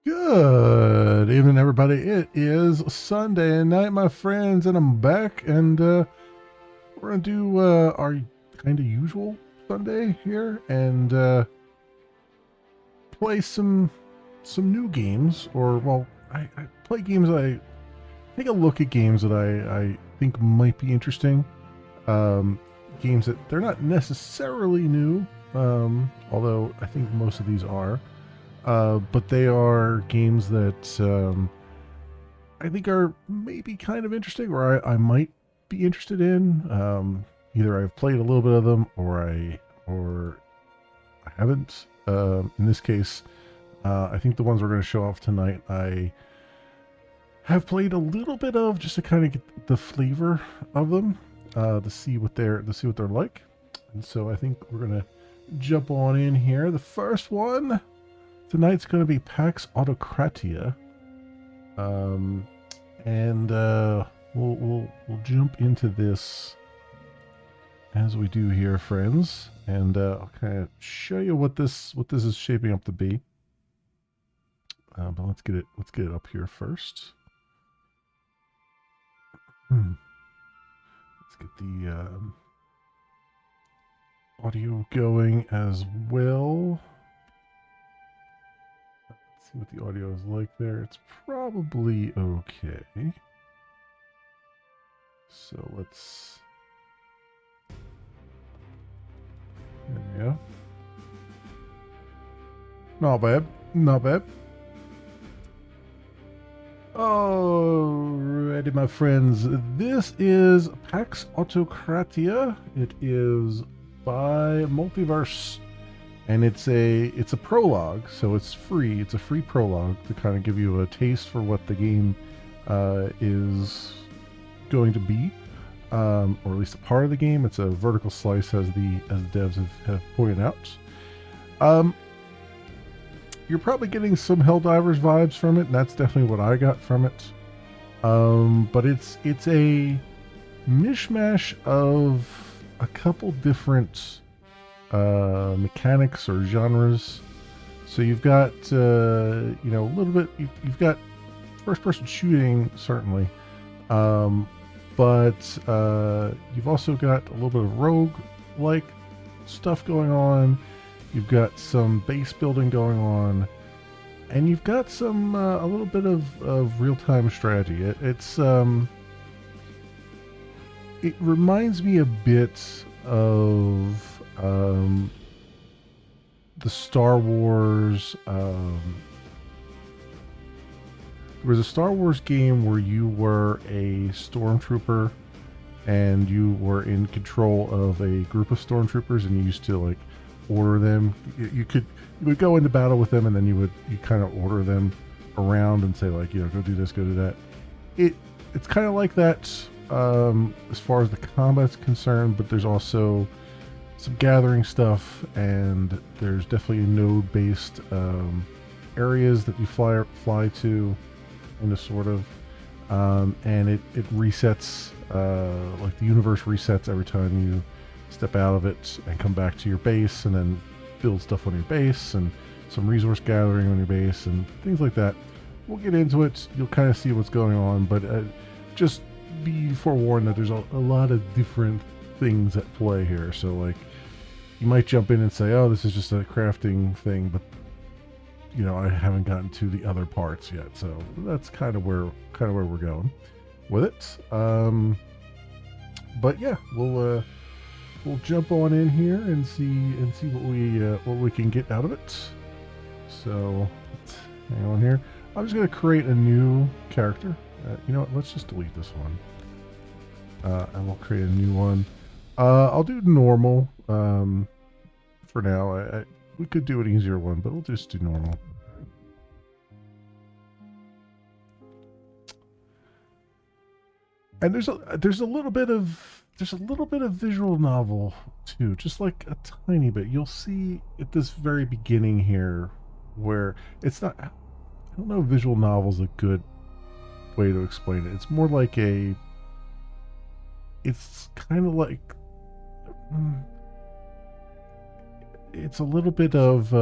Good evening, everybody. It is Sunday night, my friends, and I'm back, and we're gonna do our kind of usual Sunday here, and play some new games, or well, I play games. I take a look at games that I think might be interesting. Um, Games that they're not necessarily new, although I think most of these are. But they are games that I think are maybe kind of interesting, or I might be interested in. Either I've played a little bit of them, or I haven't. In this case, I think the ones we're going to show off tonight, I have played a little bit of just to kind of get the flavor of them, to see what they're like. And so I think we're gonna jump on in here. The first one tonight's going to be Pax Autocratica, and we'll jump into this as we do here, friends, and I'll kind of show you what this is shaping up to be. But let's get it up here first. Let's get the audio going as well. See what the audio is like there. It's probably okay. So let's... There we go. Not bad. Not bad. Alrighty, my friends. This is Pax Autocratica. It is by Multiverse. And it's a prologue, so it's free. It's a free prologue to kind of give you a taste for what the game is going to be, or at least a part of the game. It's a vertical slice, as the devs have pointed out. You're probably getting some Helldivers vibes from it, and that's definitely what I got from it. But it's a mishmash of a couple different mechanics or genres. So you've got a little bit, you've got first person shooting, certainly, but you've also got a little bit of rogue like stuff going on. You've got some base building going on, and you've got some a little bit of real-time strategy. It reminds me a bit of the Star Wars. There was a Star Wars game where you were a stormtrooper and you were in control of a group of stormtroopers, and you used to like order them. You would go into battle with them, and then you kind of order them around and say, like, go do this, go do that. It's kind of like that as far as the combat's concerned, but there's also some gathering stuff, and there's definitely node based areas that you fly to, sort of, and it resets, like the universe resets every time you step out of it and come back to your base, and then build stuff on your base, and some resource gathering on your base and things like that. We'll get into it. You'll kind of see what's going on, but just be forewarned that there's a lot of different things at play here. So like, you might jump in and say, oh, this is just a crafting thing, but I haven't gotten to the other parts yet. So that's kind of where we're going with it. But yeah, we'll jump on in here and see what we can get out of it. So let's hang on here. I'm just going to create a new character. You know what? Let's just delete this one. And we'll create a new one. I'll do normal for now. We could do an easier one, but we'll just do normal. And there's a little bit of visual novel too, just like a tiny bit. You'll see at this very beginning here where it's not. I don't know if visual novel's a good way to explain it. It's more like it's kind of like it's a little bit of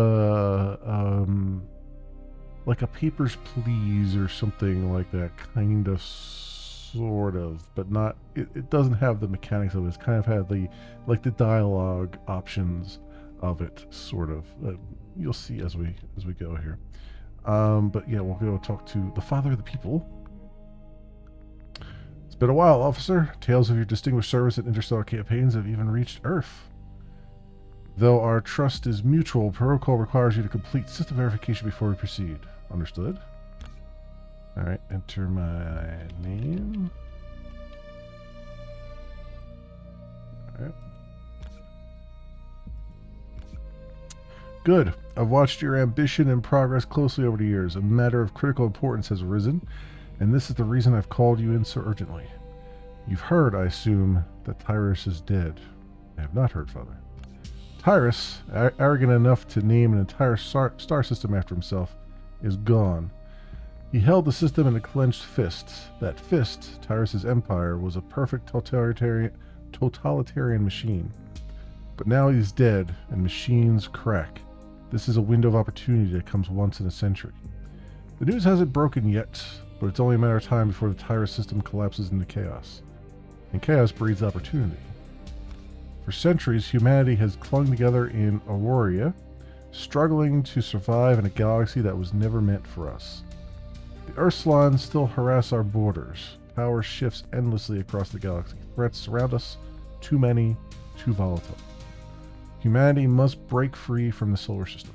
like a Papers, Please or something like that, kind of, sort of, but not. It doesn't have the mechanics of it. It's kind of had the dialogue options of it, sort of. You'll see as we go here. But yeah, we'll go talk to the father of the people. It's been a while, officer. Tales of your distinguished service in interstellar campaigns have even reached Earth. Though our trust is mutual, protocol requires you to complete system verification before we proceed. Understood? Alright, enter my name. Alright. Good. I've watched your ambition and progress closely over the years. A matter of critical importance has arisen, and this is the reason I've called you in so urgently. You've heard, I assume, that Tyrus is dead. I have not heard, Father. Tyrus, arrogant enough to name an entire star system after himself, is gone. He held the system in a clenched fist. That fist, Tyrus's empire, was a perfect totalitarian machine. But now he's dead, and machines crack. This is a window of opportunity that comes once in a century. The news hasn't broken yet, but it's only a matter of time before the Tyrus system collapses into chaos. And chaos breeds opportunity. For centuries, humanity has clung together in Auroria, struggling to survive in a galaxy that was never meant for us. The Ursulons still harass our borders. Power shifts endlessly across the galaxy. Threats surround us, too many, too volatile. Humanity must break free from the solar system.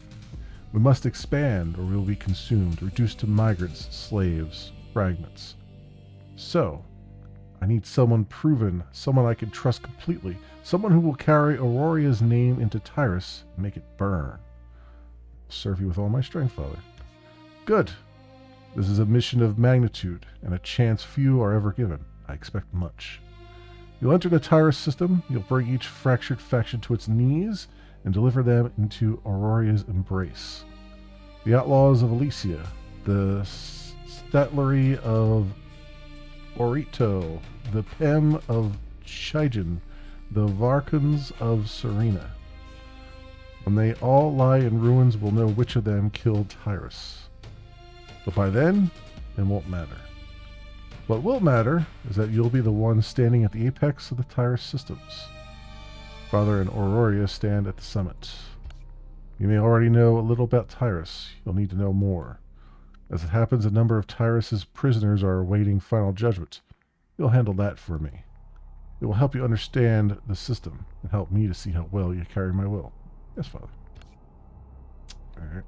We must expand, or we will be consumed, reduced to migrants, slaves, fragments. So, I need someone proven, someone I can trust completely, someone who will carry Auroria's name into Tyrus and make it burn. I'll serve you with all my strength, Father. Good. This is a mission of magnitude, and a chance few are ever given. I expect much. You'll enter the Tyrus system, you'll bring each fractured faction to its knees, and deliver them into Auroria's embrace. The outlaws of Elysia, the Statlery of Orito, the Pem of Chijin, the Varkans of Serena. When they all lie in ruins, we'll know which of them killed Tyrus. But by then, it won't matter. What will matter is that you'll be the one standing at the apex of the Tyrus systems. Father and Auroria stand at the summit. You may already know a little about Tyrus. You'll need to know more. As it happens, a number of Tyrus's prisoners are awaiting final judgment. You'll handle that for me. It will help you understand the system and help me to see how well you carry my will. Yes, Father. Alright.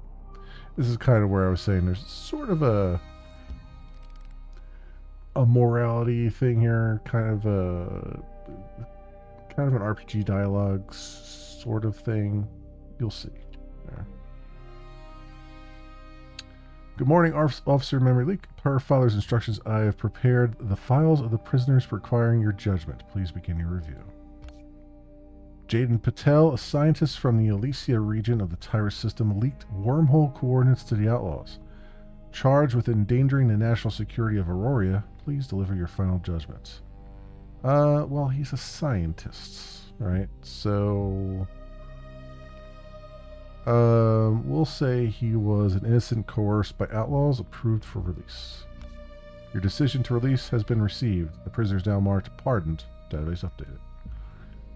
This is kind of where I was saying there's sort of a morality thing here, kind of an RPG dialogue sort of thing. You'll see. There. Good morning, Officer Memory Leak. Per Father's instructions, I have prepared the files of the prisoners requiring your judgment. Please begin your review. Jaden Patel, a scientist from the Elysia region of the Tyrus system, leaked wormhole coordinates to the outlaws. Charged with endangering the national security of Auroria, please deliver your final judgment. Well, he's a scientist, right? So, we'll say he was an innocent coerced by outlaws, approved for release. Your decision to release has been received. The prisoner is now marked pardoned. Database updated.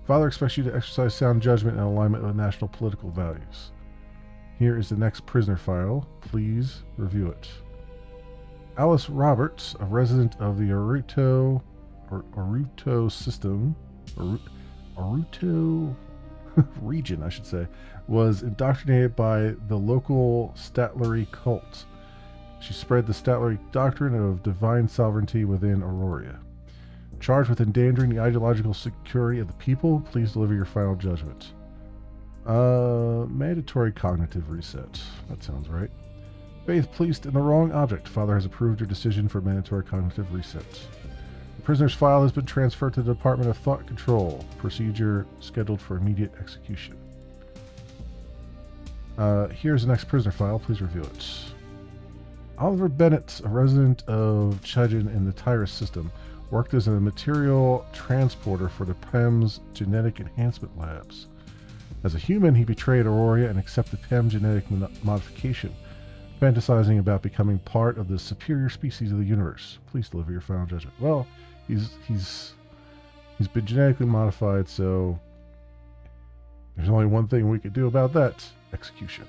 Father expects you to exercise sound judgment in alignment with national political values. Here is the next prisoner file. Please review it. Alice Roberts, a resident of the Oruto system, Oruto region, I should say, was indoctrinated by the local Statlery cult. She spread the Statlery doctrine of divine sovereignty within Auroria. Charged with endangering the ideological security of the people, please deliver your final judgment. Mandatory cognitive reset. That sounds right. Faith placed in the wrong object. Father has approved your decision for mandatory cognitive reset. The prisoner's file has been transferred to the Department of Thought Control. Procedure scheduled for immediate execution. Here's the next prisoner file. Please review it. Oliver Bennett, a resident of Chijin in the Tyrus system, worked as a material transporter for the PEM's genetic enhancement labs. As a human, he betrayed Auroria and accepted PEM genetic modification. fantasizing about becoming part of the superior species of the universe. Please deliver your final judgment. Well, he's been genetically modified, so there's only one thing we could do about that: execution.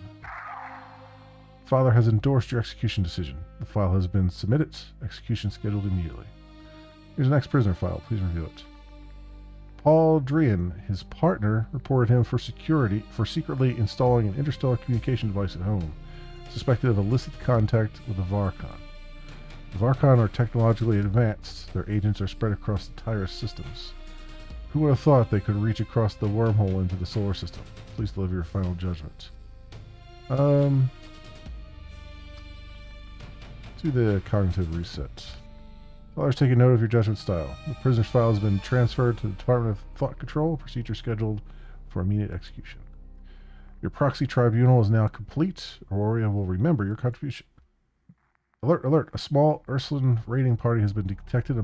Father has endorsed your execution decision. The file has been submitted. Execution scheduled immediately. Here's an ex-prisoner file. Please review it. Paul Drian, his partner, reported him for secretly installing an interstellar communication device at home, suspected of illicit contact with the Varkon. The Varkon are technologically advanced. Their agents are spread across the Tyrus systems. Who would have thought they could reach across the wormhole into the solar system? Please deliver your final judgment. Do the cognitive reset. Father's taking note of your judgment style. The prisoner's file has been transferred to the Department of Thought Control. Procedure scheduled for immediate execution. Your proxy tribunal is now complete. Aurora will remember your contribution. Alert, alert. A small Ursuline raiding party has been detected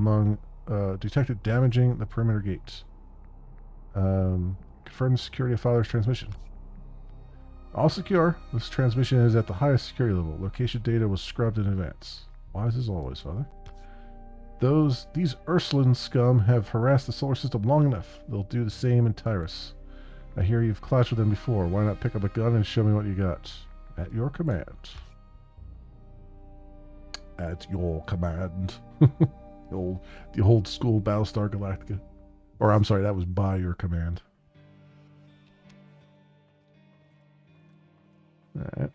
damaging the perimeter gates. Confirm the security of Father's transmission. All secure. This transmission is at the highest security level. Location data was scrubbed in advance. Wise as always, Father. These Ursuline scum have harassed the solar system long enough. They'll do the same in Tyrus. I hear you've clashed with them before. Why not pick up a gun and show me what you got? At your command. At your command. the old school Battlestar Galactica. Or I'm sorry, that was by your command. Alright.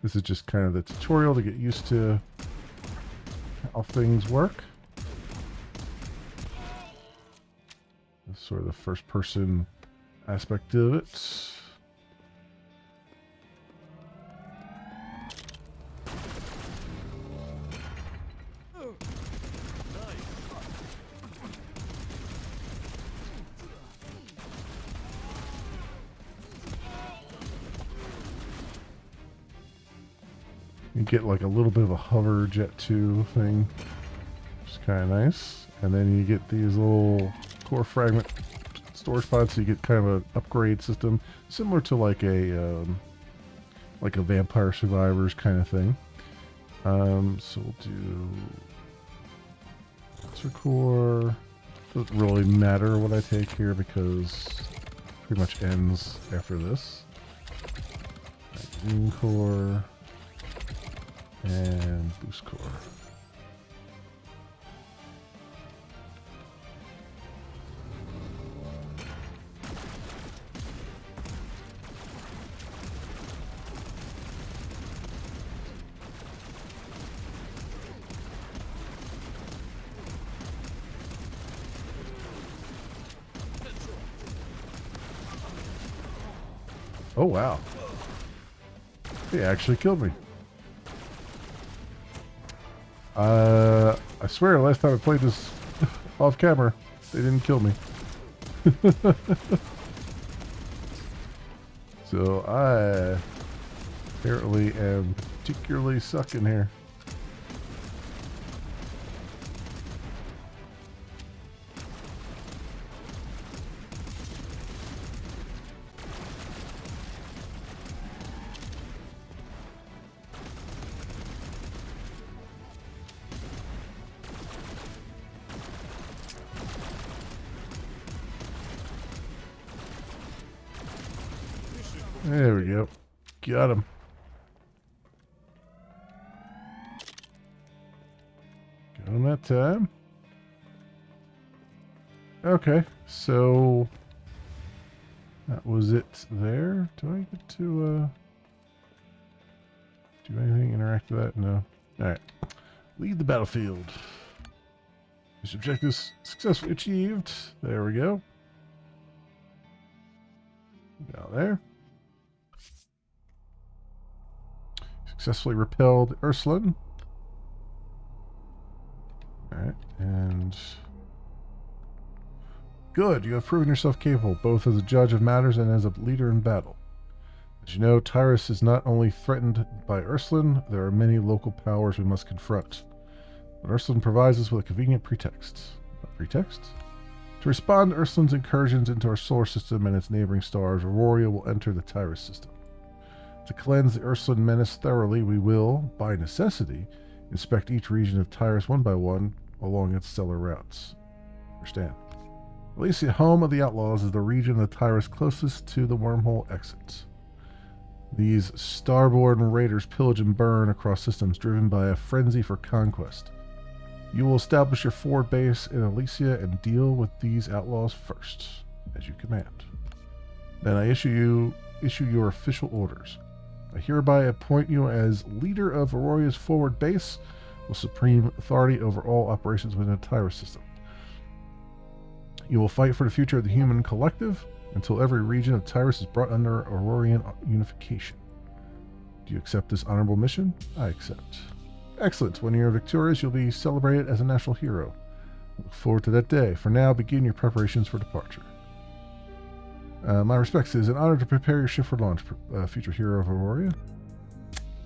This is just kind of the tutorial to get used to how things work. That's sort of the first person aspect of it. You get like a little bit of a hover jet 2 thing, which is kind of nice. And then you get these little core fragment storage pods, so you get kind of an upgrade system similar to like a Vampire Survivors kind of thing. So we'll do Master Core. Doesn't really matter what I take here because it pretty much ends after this. Green Core. And boost core. Oh wow. He actually killed me. I swear, last time I played this off camera, they didn't kill me. So I apparently am particularly sucking here. There we go. Got him. Got him that time. Okay, so that was it there. Do I get to do anything, interact with that? No. Alright. Lead the battlefield. This objective is successfully achieved. There we go. Down there. Successfully repelled Ursuline. Alright, and good, you have proven yourself capable, both as a judge of matters and as a leader in battle. As you know, Tyrus is not only threatened by Ursuline, there are many local powers we must confront. But Ursuline provides us with a convenient pretext. A pretext? To respond to Ursuline's incursions into our solar system and its neighboring stars, Aurora will enter the Tyrus system. To cleanse the Ursuline menace thoroughly, we will, by necessity, inspect each region of Tyrus one by one along its stellar routes. Understand. Elysia, home of the Outlaws, is the region of the Tyrus closest to the wormhole exit. These starborn raiders pillage and burn across systems driven by a frenzy for conquest. You will establish your forward base in Elysia and deal with these outlaws first, as you command. Then I issue your official orders. I hereby appoint you as leader of Auroria's forward base with supreme authority over all operations within the Tyrus system. You will fight for the future of the human collective until every region of Tyrus is brought under Aurorian unification. Do you accept this honorable mission? I accept. Excellent. When you're victorious, you'll be celebrated as a national hero. Look forward to that day. For now, begin your preparations for departure. My respects. It is an honor to prepare your ship for launch, future hero of Auroria.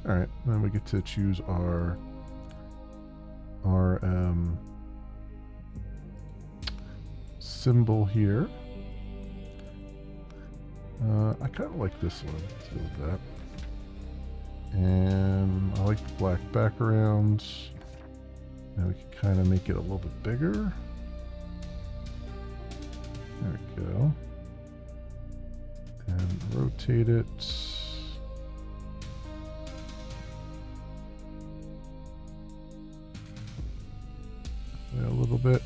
Alright, then we get to choose our symbol here. I kind of like this one. Let's go with that. And I like the black background. Now we can kind of make it a little bit bigger. There we go. And rotate it. A little bit.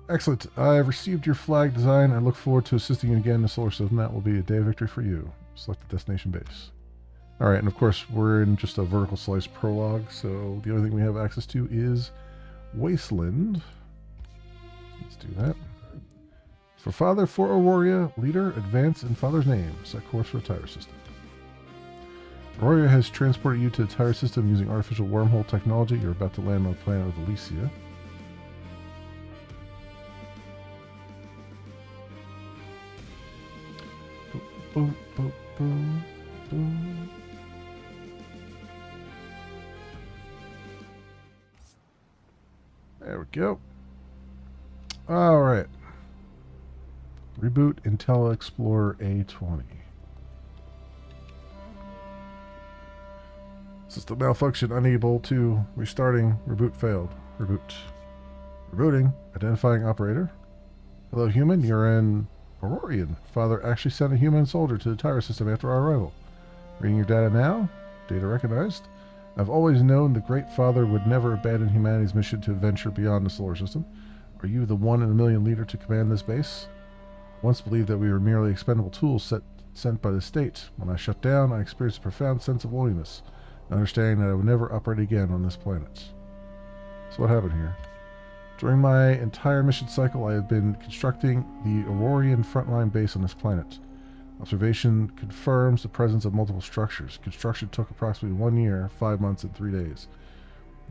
Excellent. I've received your flag design. I look forward to assisting you again in the solar system. That will be a day of victory for you. Select the destination base. Alright, and of course we're in just a vertical slice prologue, so the only thing we have access to is Wasteland. Let's do that. For Father, for Auroria, leader, advance in Father's name. Set course for the Tyrus system. Auroria has transported you to the Tyrus system using artificial wormhole technology. You're about to land on the planet of Elysia. Boom, boom, boom, boom. There we go. All right. Reboot Intel Explorer A20. System malfunction, unable to restarting. Reboot failed. Reboot. Rebooting. Identifying operator. Hello, human. You're in Aurorian. Father actually sent a human soldier to the Tyrus system after our arrival. Reading your data now. Data recognized. I've always known the Great Father would never abandon humanity's mission to venture beyond the solar system. Are you the 1 in a million leader to command this base? I once believed that we were merely expendable tools sent by the state. When I shut down, I experienced a profound sense of loneliness, understanding that I would never operate again on this planet. So what happened here? During my entire mission cycle, I have been constructing the Aurorian frontline base on this planet. Observation confirms the presence of multiple structures. Construction took approximately 1 year, 5 months, and 3 days.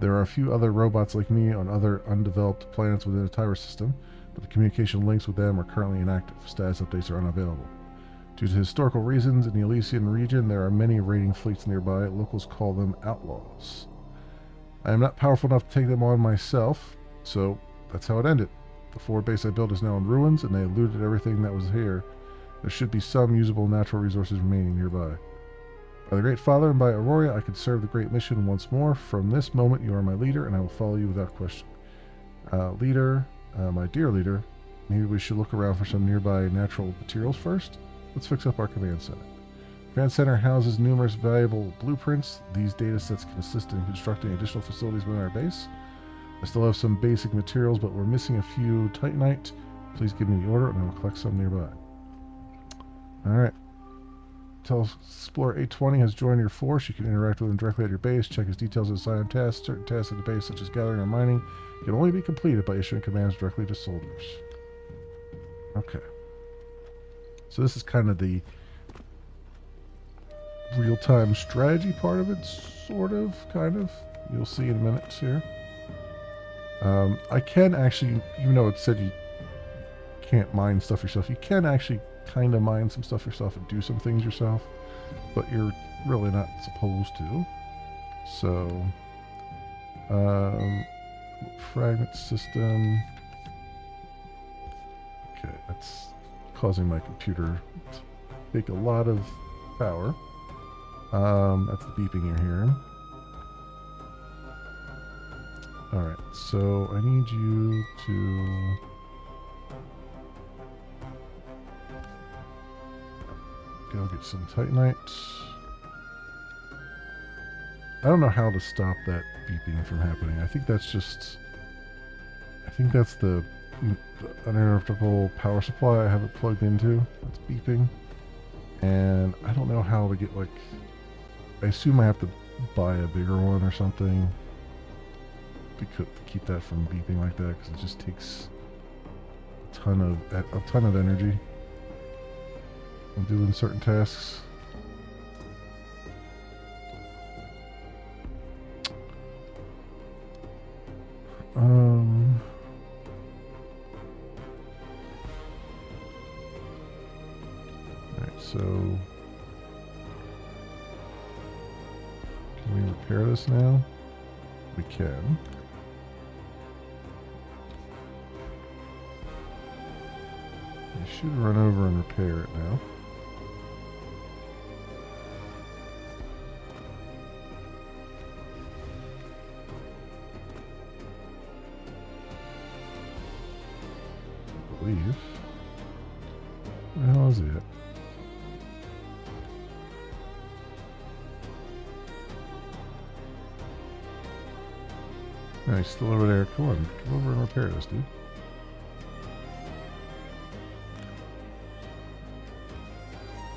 There are a few other robots like me on other undeveloped planets within the Tyrus system, but the communication links with them are currently inactive. Status updates are unavailable. Due to historical reasons, in the Elysian region, there are many raiding fleets nearby. Locals call them outlaws. I am not powerful enough to take them on myself, so that's how it ended. The forward base I built is now in ruins, and they looted everything that was here. There should be some usable natural resources remaining nearby. By the Great Father and by Auroria, I can serve the great mission once more. From this moment, you are my leader, and I will follow you without question. My dear leader, maybe we should look around for some nearby natural materials first? Let's fix up our command center. Command center houses numerous valuable blueprints. These data sets can assist in constructing additional facilities within our base. I still have some basic materials, but we're missing a few titanite. Please give me the order, and I will collect some nearby. Alright. Explorer 820 has joined your force. You can interact with him directly at your base. Check his details of assigned tasks. Certain tasks at the base, such as gathering or mining, can only be completed by issuing commands directly to soldiers. Okay. So this is kind of the real-time strategy part of it, sort of, kind of. You'll see in a minute here. I can actually, even though it said you can't mine stuff yourself, you can actually kind of mine some stuff yourself and do some things yourself, but you're really not supposed to. So, fragment system. Okay. causing my computer to take a lot of power. That's the beeping you're hearing. Alright, so I need you to... go get some Titanite. I don't know how to stop that beeping from happening. I think that's just... I think that's the uninterruptible power supply I have it plugged into. That's beeping. And I don't know how to get, like... I assume I have to buy a bigger one or something to keep that from beeping like that, because it just takes a ton of energy when doing certain tasks. Alright, so can we repair this now? We can. I should run over and repair it now. I believe. Where the hell is it? No, he's still over there. Come on, come over and repair this, dude.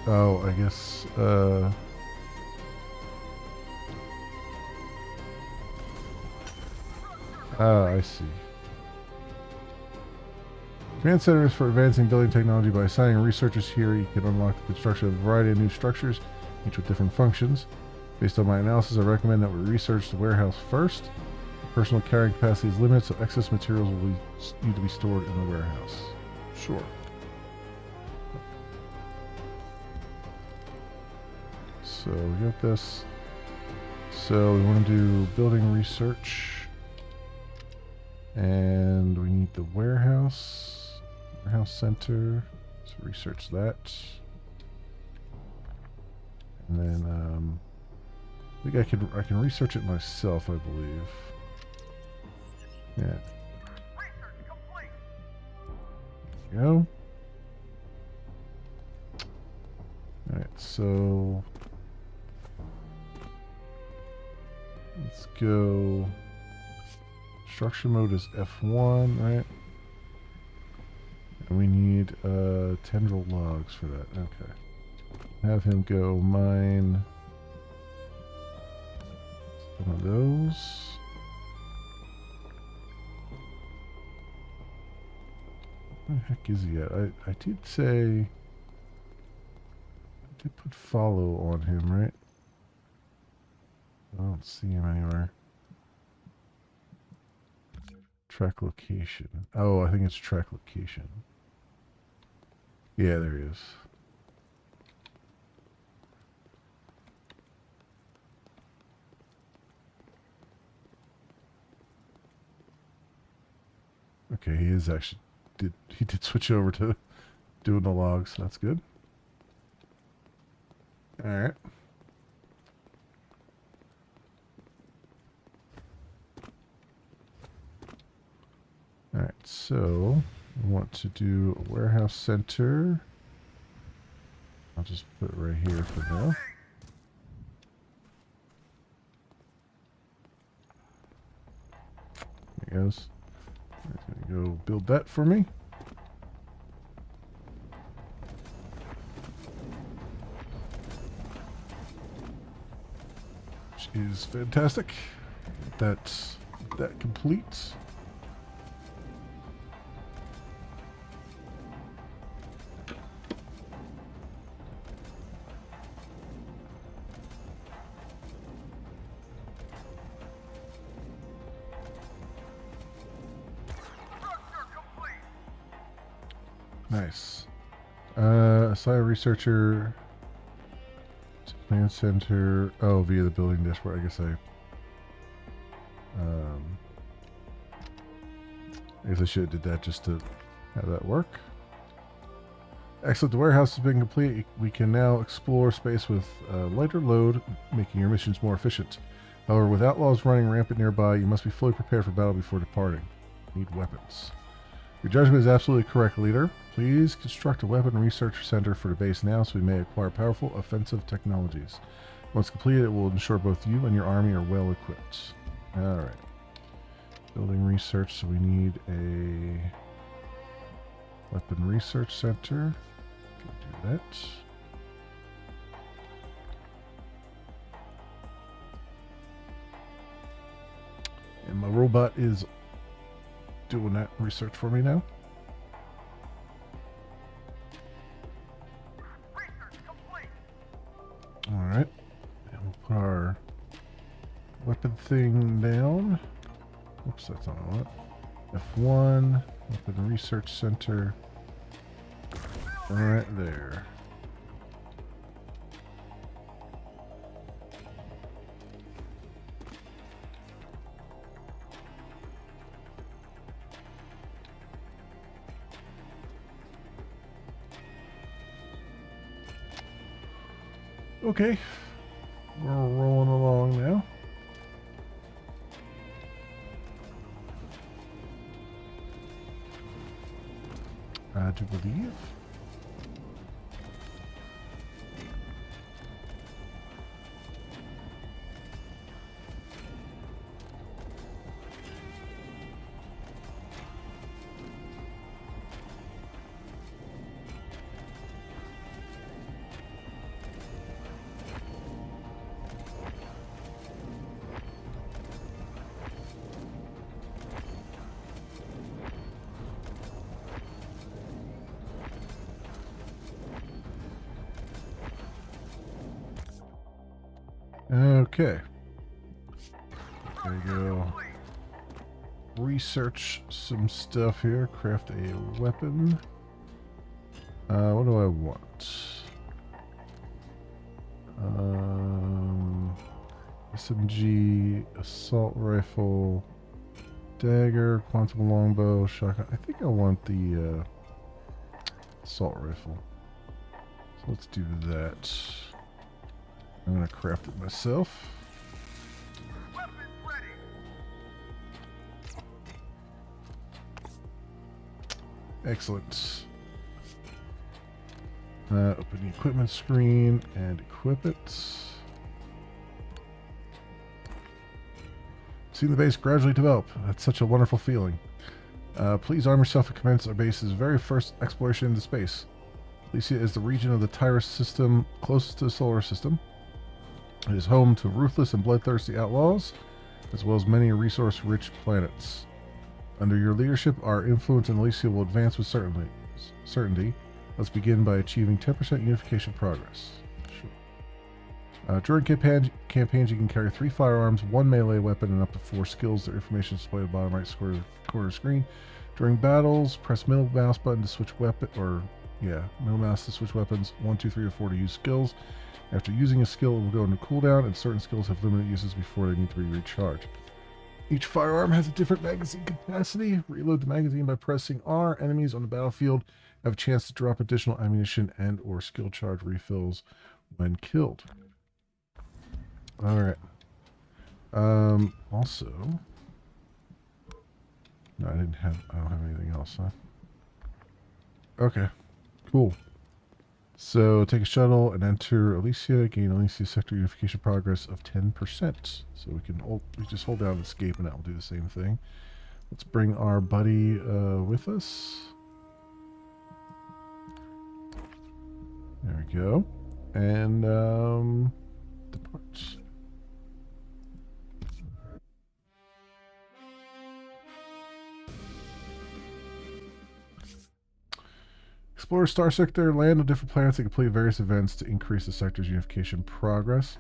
Oh, I guess, I see. Command Center is for advancing building technology. By assigning researchers here, you can unlock the construction of a variety of new structures, each with different functions. Based on my analysis, I recommend that we research the warehouse first. Personal carrying capacity is limited, so excess materials will need to be stored in the warehouse. Sure. So we got this. So we want to do building research. And we need the warehouse center. So research that. And then I think I can research it myself, I believe. Yeah. There we go. Alright, so let's go. Structure mode is F1, right? And we need tendril logs for that. Okay. Have him go mine some of those. Where the heck is he at? I did say... I did put follow on him, right? I don't see him anywhere. Track location. Oh, I think it's track location. Yeah, there he is. Okay, he is actually... He did switch over to doing the logs. So that's good. Alright. Alright, so I want to do a warehouse center. I'll just put it right here for now. There he goes. He's gonna go build that for me. Which is fantastic. That complete. Nice. Assign a researcher to command center. Oh, via the building dashboard. I guess I should have did that just to have that work. Excellent. The warehouse has been complete. We can now explore space with a lighter load, making your missions more efficient. However, with outlaws running rampant nearby, you must be fully prepared for battle before departing. Need weapons. Your judgment is absolutely correct, leader. Please construct a weapon research center for the base now so we may acquire powerful offensive technologies. Once completed, it will ensure both you and your army are well equipped. Alright. Building research, so we need a weapon research center. Do that. And my robot is doing that research for me now. Alright. And we'll put our weapon thing down. Oops, that's not what I want. F1, weapon research center. Right there. Okay, we're rolling along now. I do believe. Okay. There you go. Research some stuff here. Craft a weapon. What do I want? SMG, assault rifle, dagger, quantum longbow, shotgun. I think I want the assault rifle. So let's do that. I'm gonna craft it myself. Excellent. Open the equipment screen and equip it. Seeing the base gradually develop. That's such a wonderful feeling. Please arm yourself and commence our base's very first exploration into space. Elysia is the region of the Tyrus system closest to the solar system. It is home to ruthless and bloodthirsty outlaws, as well as many resource-rich planets. Under your leadership, our influence in Elysia will advance with certainty. Let's begin by achieving 10% unification progress. Sure. During campaigns, you can carry 3 firearms, 1 melee weapon, and up to 4 skills. Their information is displayed at the bottom right corner of the screen. During battles, press middle mouse button to switch weapon, middle mouse to switch weapons. 1, 2, 3, or 4 to use skills. After using a skill, it will go into cooldown, and certain skills have limited uses before they need to be recharged. Each firearm has a different magazine capacity. Reload the magazine by pressing R. Enemies on the battlefield have a chance to drop additional ammunition and or skill charge refills when killed. Alright. Also... No, I don't have anything else, huh? Okay. Cool. So take a shuttle and enter Elysia. Gain Elysia sector unification progress of 10%. So we just hold down escape and that will do the same thing. Let's bring our buddy with us. There we go. And depart. Explore Star Sector, land on different planets, and complete various events to increase the sector's unification progress.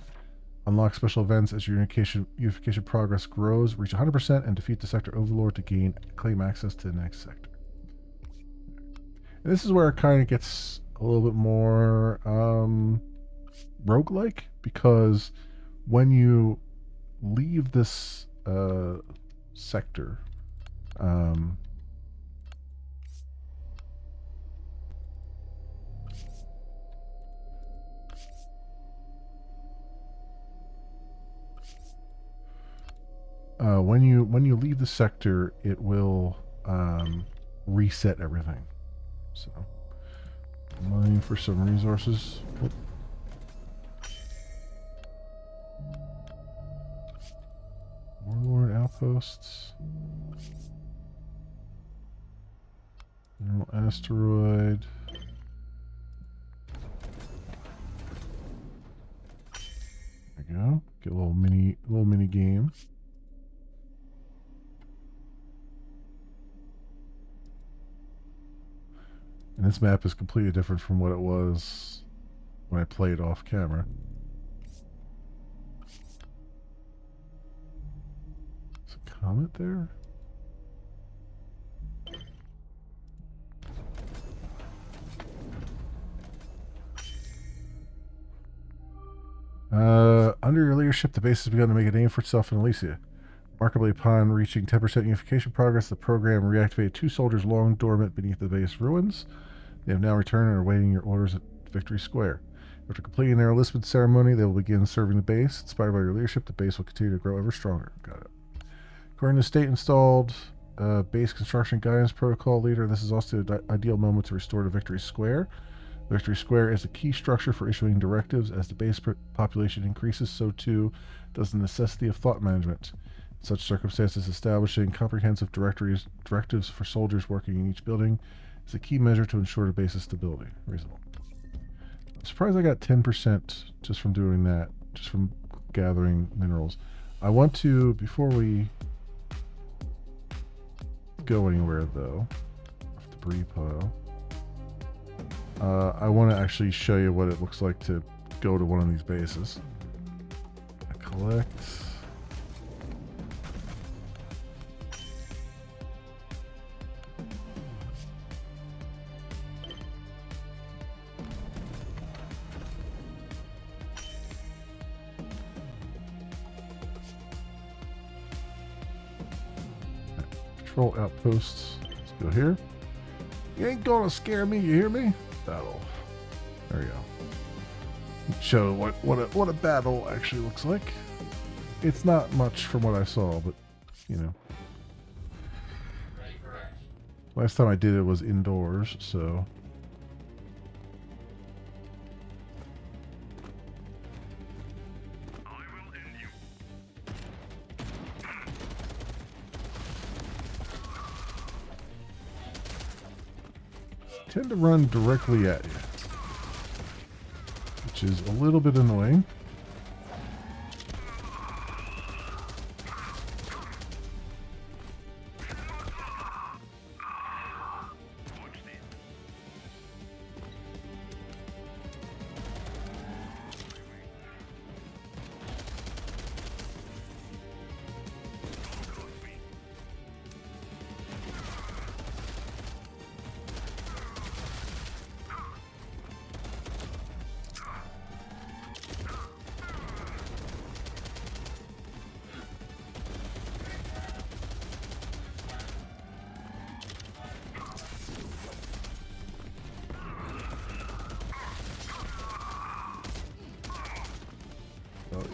Unlock special events as your unification progress grows. Reach 100% and defeat the sector overlord to claim access to the next sector. And this is where it kind of gets a little bit more roguelike, because when you leave this sector, when you leave the sector, it will reset everything. So, mine for some resources. Oop. Warlord outposts. Mineral asteroid. There we go. Get a little mini game. And this map is completely different from what it was when I played off camera. There's a comet there? Under your leadership, the base has begun to make a name for itself in Elysia. Remarkably, upon reaching 10% unification progress, the program reactivated 2 soldiers long dormant beneath the base ruins. They have now returned and are awaiting your orders at Victory Square. After completing their enlistment ceremony, they will begin serving the base. Inspired by your leadership, the base will continue to grow ever stronger. Got it. According to state installed base construction guidance protocol leader, this is also the ideal moment to restore to Victory Square. Victory Square is a key structure for issuing directives. As the base population increases, so too does the necessity of thought management. In such circumstances, establishing comprehensive directives for soldiers working in each building is a key measure to ensure the base's stability. Reasonable. I'm surprised I got 10% just from doing that, just from gathering minerals. I want to, before we go anywhere though, off the debris pile, I want to actually show you what it looks like to go to one of these bases. Collect. Patrol outposts. Let's go here. You ain't gonna scare me, you hear me? Battle. There we go. Show what a battle actually looks like. It's not much from what I saw, but you know. Last time I did it was indoors, so. Tend to run directly at you, which is a little bit annoying.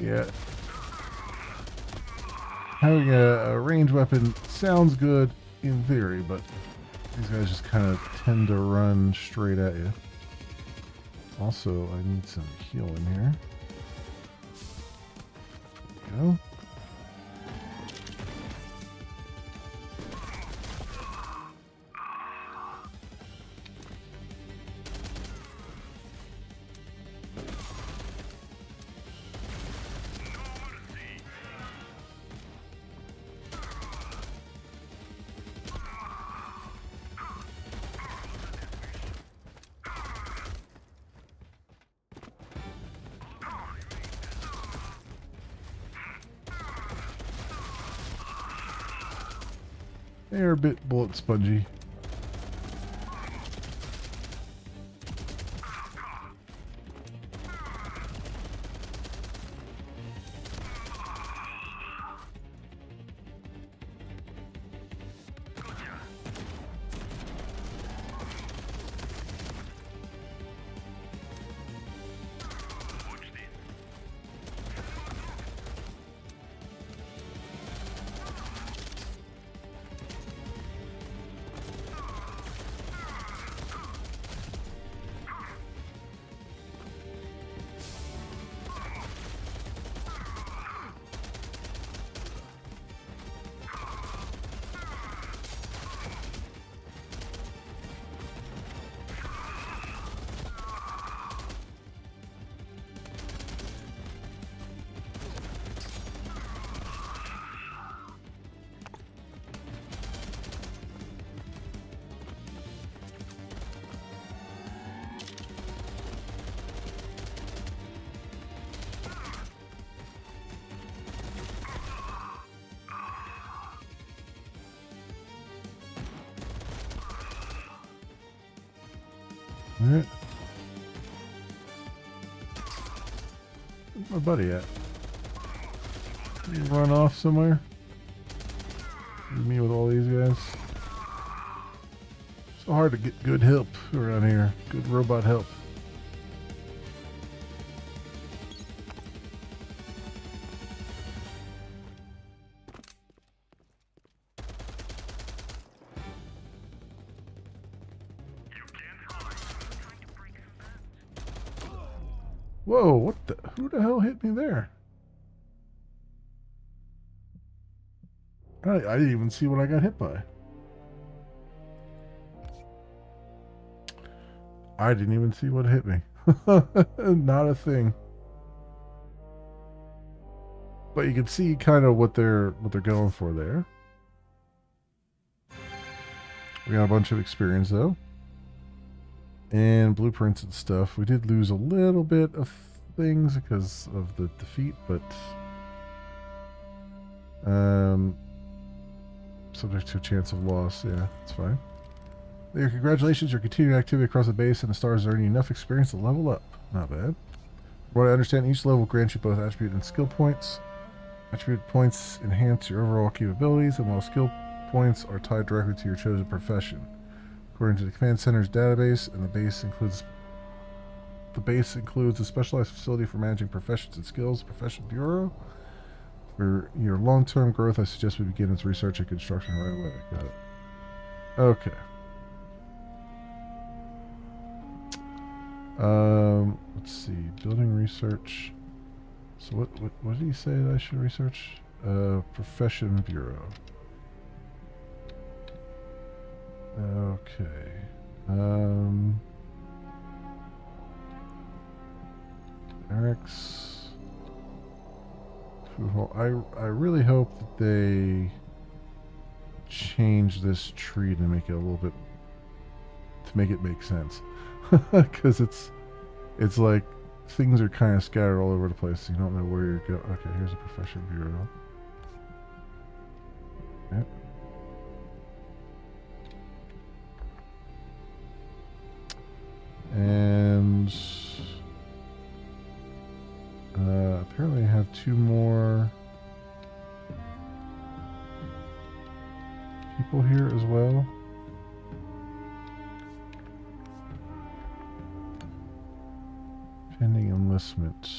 Yeah. Having a ranged weapon sounds good in theory, but these guys just kind of tend to run straight at you. Also, I need some healing here. There we go. They're a bit bullet spongy. Alright. Where's my buddy at? Did he run off somewhere? Me with all these guys. So hard to get good help around here. Good robot help. Whoa, what the? Who the hell hit me there? I didn't even see what I got hit by. I didn't even see what hit me. Not a thing. But you can see kind of what they're going for there. We got a bunch of experience though. And blueprints and stuff. We did lose a little bit of things because of the defeat, but subject to a chance of loss. Yeah, that's fine. There, congratulations, your continued activity across the base and the stars earning enough experience to level up. Not bad. What I understand, each level grants you both attribute and skill points. Attribute points enhance your overall capabilities, and while skill points are tied directly to your chosen profession. According to the command center's database, and the base includes a specialized facility for managing professions and skills, Profession Bureau. For your long-term growth, I suggest we begin its research and construction right away. Got it. Okay. Let's see. Building research. So what did he say that I should research? Profession Bureau. Okay. Eric's food hall. I really hope that they change this tree to make it a little bit, to make it make sense. Because it's like things are kind of scattered all over the place. So you don't know where you're going. Okay, here's a Profession Bureau. Yep. And apparently I have two more people here as well. Pending enlistment.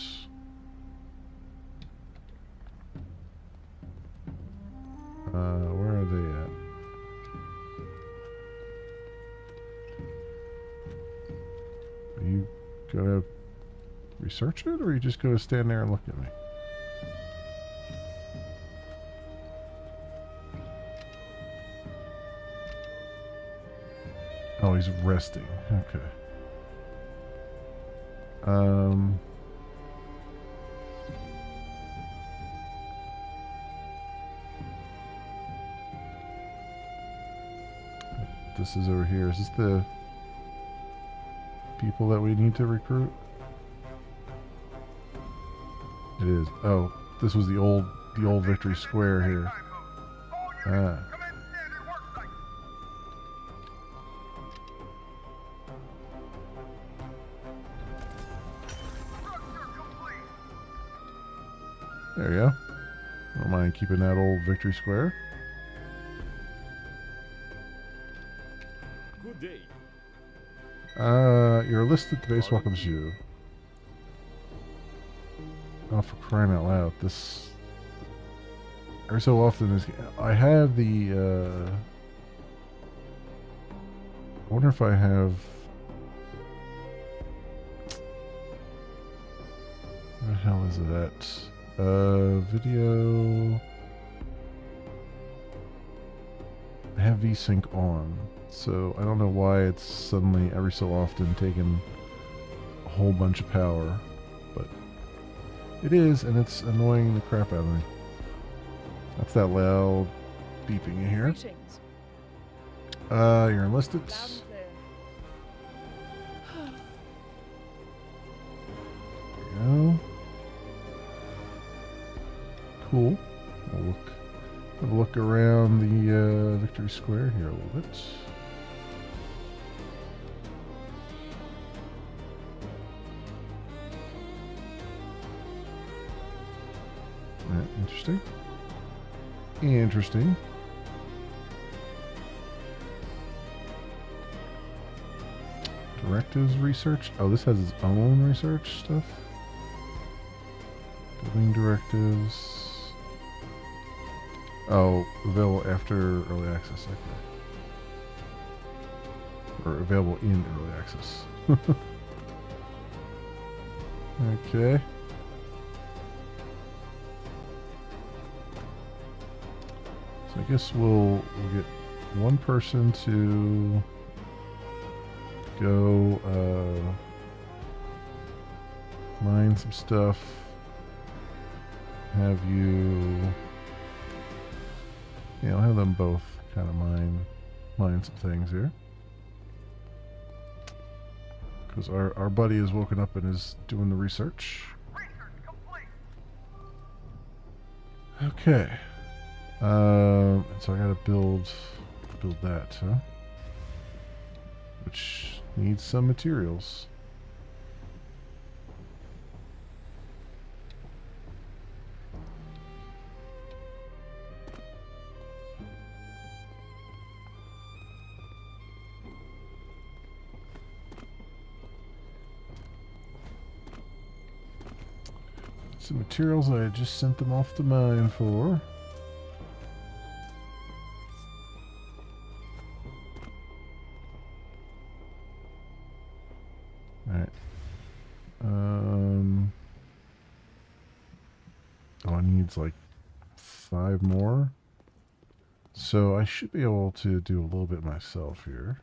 Where are they at? Are you gonna research it, or are you just gonna stand there and look at me? Oh, he's resting. Okay. This is over here. Is this the people that we need to recruit? It is. Oh, this was the old Victory Square here. Ah. There you go. Don't mind keeping that old Victory Square. Good day. Your listed base welcomes you. Oh, for crying out loud. This... Every so often is... I have the, I wonder if I have... Where the hell is it at? Video... I have VSync on, so I don't know why it's suddenly, every so often, taking a whole bunch of power, but it is, and it's annoying the crap out of me. That's that loud beeping you hear. Greetings. You're enlisted. Loud and clear. There you go. Cool. We'll have a look around the Victory Square here a little bit. Interesting. Interesting. Directives research. Oh, this has its own research stuff. Building directives. Oh, available after early access. Okay. Or available in early access. Okay. So I guess we'll get one person to go mine some stuff. Have you... Yeah, I'll have them both kind of mine some things here. Because our buddy is woken up and is doing the research. Okay. So I gotta build that, huh? Which needs some materials. Some materials I just sent them off to mine for. Alright. Oh, it needs like 5 more. So I should be able to do a little bit myself here.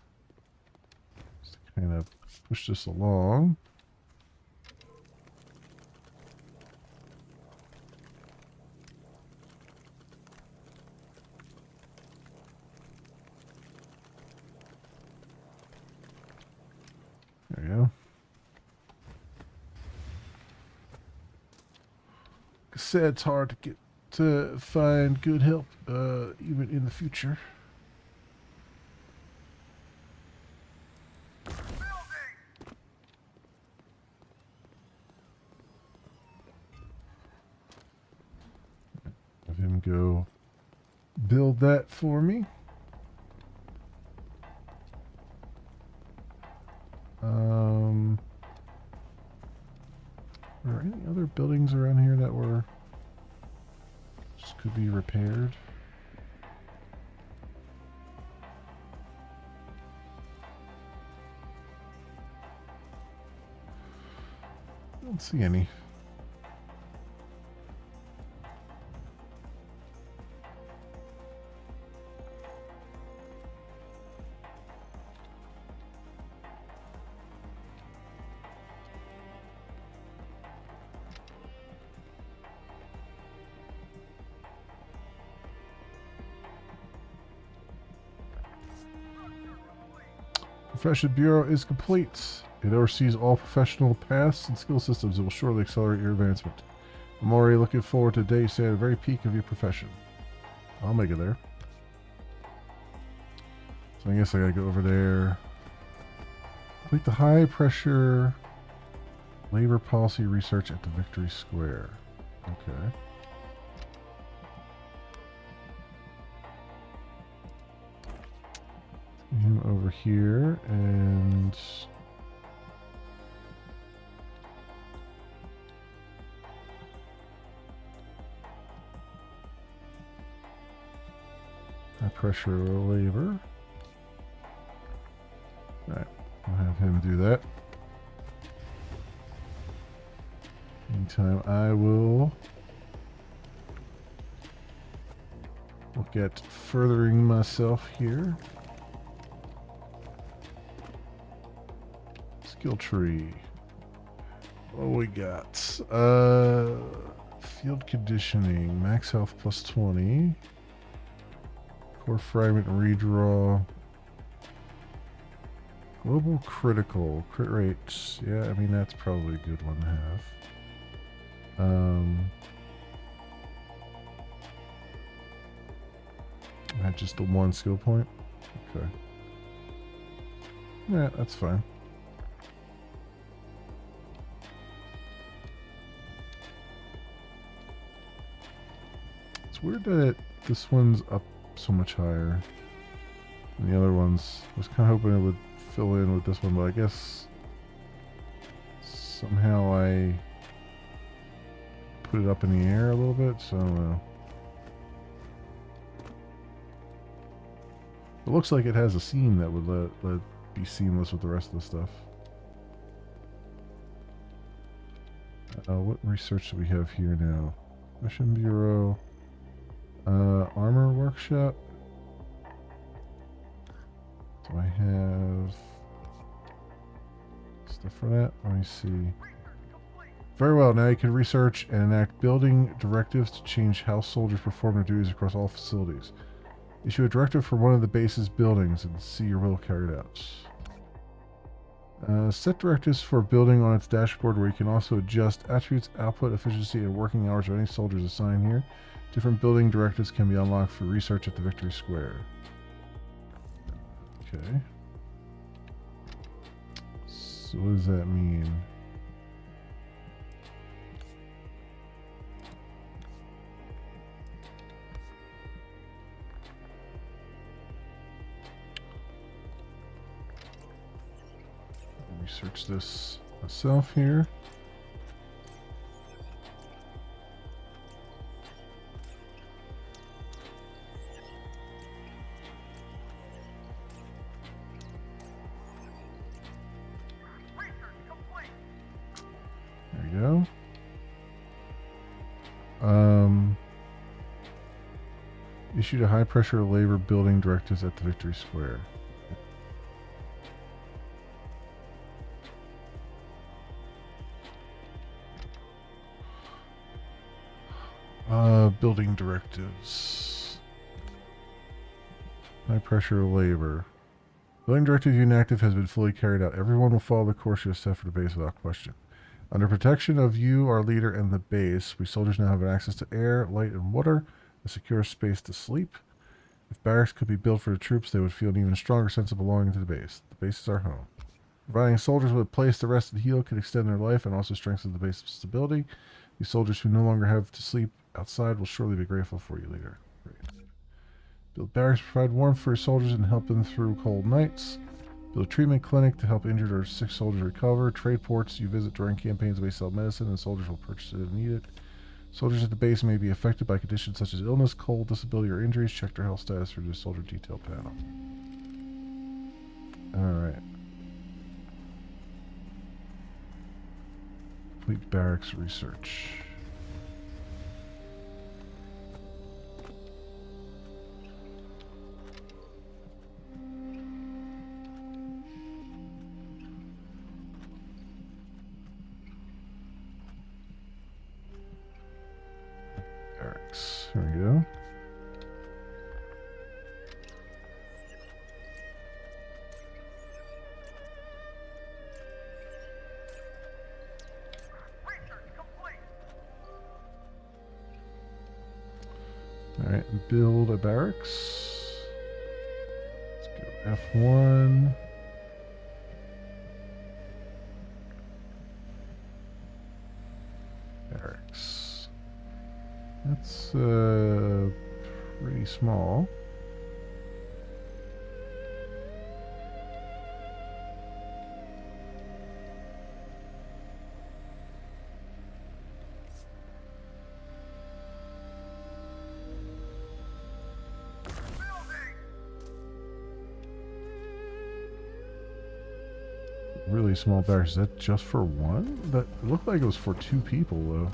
Just to kind of push this along. There we go. Like I said, it's hard to find good help, even in the future. Have him go build that for me. Are there any other buildings around here that were just could be repaired? I don't see any. Profession Bureau is complete. It oversees all professional paths and skill systems. It will surely accelerate your advancement. I'm already looking forward to the day you stay at the very peak of your profession. I'll make it there. So I guess I gotta go over there. Complete the high pressure labor policy research at the Victory Square. Okay. Him over here and high pressure labor. Alright, I'll have him do that. Meantime, I will look at furthering myself here. Skill tree. What we got? Field conditioning. Max health plus 20. Core fragment redraw. Global critical. Crit rates. Yeah, I mean, that's probably a good one to have. I had just the one skill point. Okay. Yeah, that's fine. It's weird that this one's up so much higher than the other ones. I was kind of hoping it would fill in with this one, but I guess somehow I put it up in the air a little bit, so I don't know. It looks like it has a seam that would let be seamless with the rest of the stuff. What research do we have here now? Mission Bureau, Armor Workshop. Do I have stuff for that? Let me see. Very well, now you can research and enact building directives to change how soldiers perform their duties across all facilities. Issue a directive for one of the base's buildings and see your will carried out. Set directives for a building on its dashboard where you can also adjust attributes, output, efficiency, and working hours of any soldiers assigned here. Different building directives can be unlocked through research at the Victory Square. Okay. So what does that mean? Research this myself here. There you go. Issued a high pressure labor building directives at the Victory Square. Building directives. High pressure labor. Building directive inactive has been fully carried out. Everyone will follow the course you have set for the base without question. Under protection of you, our leader, and the base, we soldiers now have access to air, light, and water, a secure space to sleep. If barracks could be built for the troops, they would feel an even stronger sense of belonging to the base. The base is our home. Providing soldiers with a place to rest and heal can extend their life and also strengthen the base of stability. These soldiers who no longer have to sleep outside will surely be grateful for you, leader. Great. Build barracks to provide warmth for your soldiers and help them through cold nights. Build a treatment clinic to help injured or sick soldiers recover. Trade ports you visit during campaigns may sell medicine and soldiers will purchase it if needed. Soldiers at the base may be affected by conditions such as illness, cold, disability, or injuries. Check their health status through the soldier detail panel. Alright. Complete barracks research. Barracks. Here we go. Alright, build a barracks. Let's go F1. Barracks. That's pretty small. Really small barracks. Is that just for one? That looked like it was for two people, though.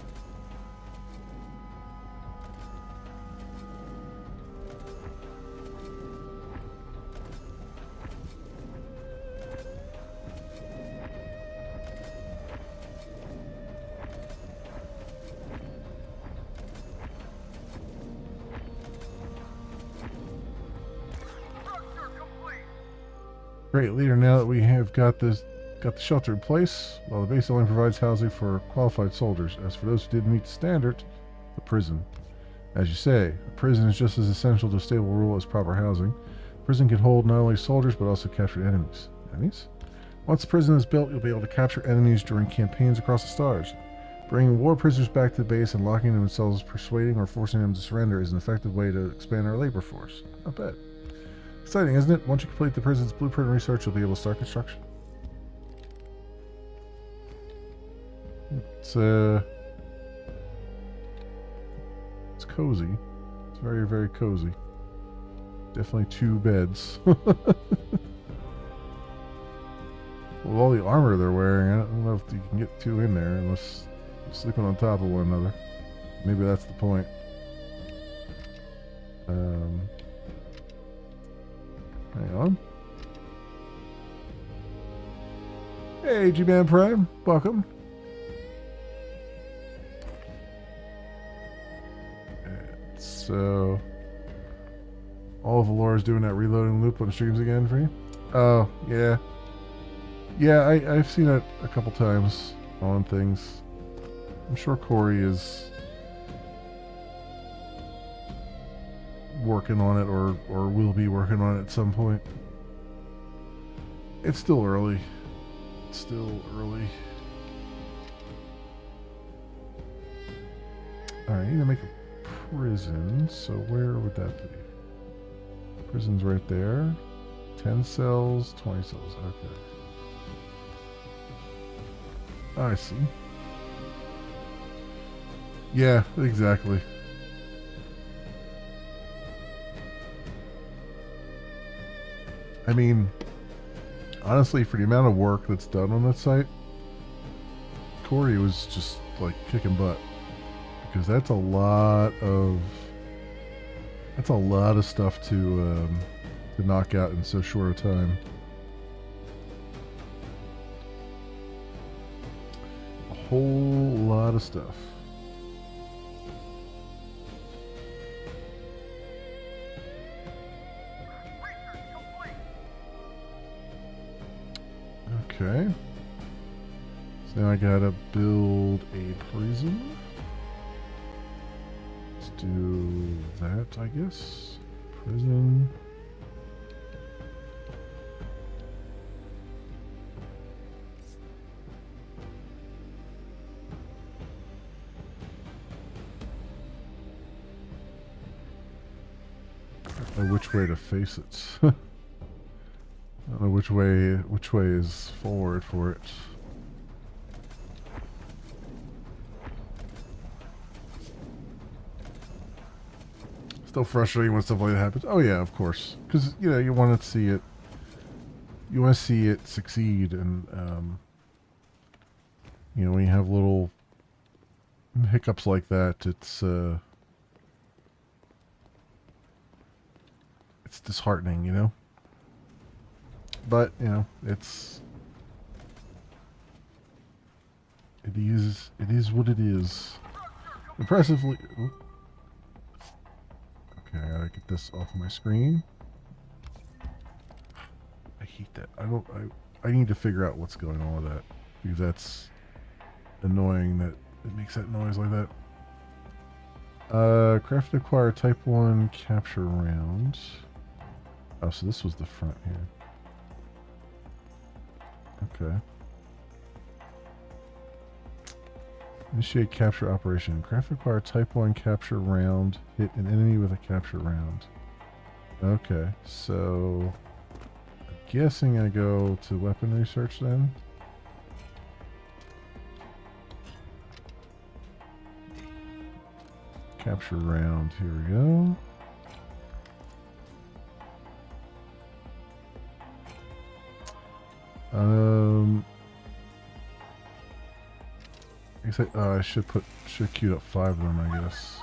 Great, leader. Now that we have got the shelter in place, while the base only provides housing for qualified soldiers. As for those who didn't meet the standard, the prison. As you say, a prison is just as essential to stable rule as proper housing. Prison can hold not only soldiers but also captured enemies. Enemies? Once the prison is built, you'll be able to capture enemies during campaigns across the stars. Bringing war prisoners back to the base and locking them in cells, persuading or forcing them to surrender is an effective way to expand our labor force. Not bad. Exciting, isn't it? Once you complete the prison's blueprint research, you'll be able to start construction. It's cozy. It's very, very cozy. Definitely 2 beds. With all the armor they're wearing, I don't know if you can get 2 in there unless you're sleeping on top of one another. Maybe that's the point. Hang on. Hey, G-Man Prime. Welcome. So, all of Alora's doing that reloading loop on streams again for you? Oh, yeah. Yeah, I've seen it a couple times on things. I'm sure Corey is working on it or will be working on it at some point. It's still early. It's still early. Alright, I need to make a prison, so where would that be? Prison's right there. 10 cells, 20 cells, okay. I see. Yeah, exactly. I mean, honestly, for the amount of work that's done on that site, Corey was just like kicking butt, because that's a lot of stuff to knock out in so short a time. A whole lot of stuff. Okay. So now I gotta build a prison. Let's do that, I guess. Prison. I don't know which way to face it. I don't know which way is forward for it. Still frustrating when stuff like that happens. Oh yeah, of course, because you know you want to see it. You want to see it succeed, and you know when you have little hiccups like that, it's disheartening, you know. But you know, it is what it is. Impressively. Ooh. Okay, I gotta get this off my screen. I hate that. I need to figure out what's going on with that, because that's annoying that it makes that noise like that. Craft and acquire type 1 capture round. Oh, so this was the front here. Okay. Initiate capture operation. Craft and acquire type 1 capture round. Hit an enemy with a capture round. Okay, so I'm guessing I go to weapon research then. Capture round, here we go. I guess I should queue up 5 of them, I guess.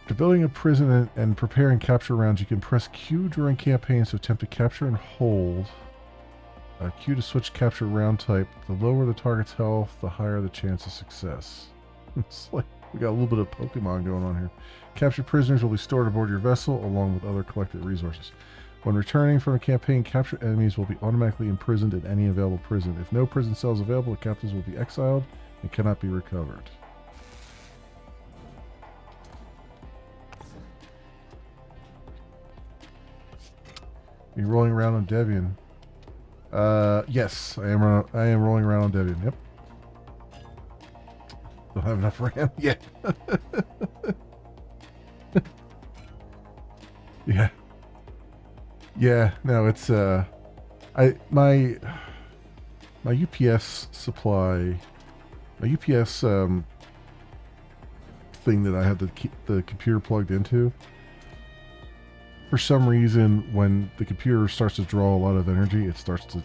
After building a prison and preparing capture rounds, you can press Q during campaigns to attempt to capture and hold. Q to switch capture round type. The lower the target's health, the higher the chance of success. It's like we got a little bit of Pokemon going on here. Captured prisoners will be stored aboard your vessel along with other collected resources. When returning from a campaign, captured enemies will be automatically imprisoned in any available prison. If no prison cells available, the captives will be exiled and cannot be recovered. Are you rolling around on Debian? Yes, I am rolling around on Debian. Yep. Don't have enough RAM yet. Yeah. Yeah, no, it's my UPS supply, my UPS thing that I had the computer plugged into. For some reason, when the computer starts to draw a lot of energy, it starts to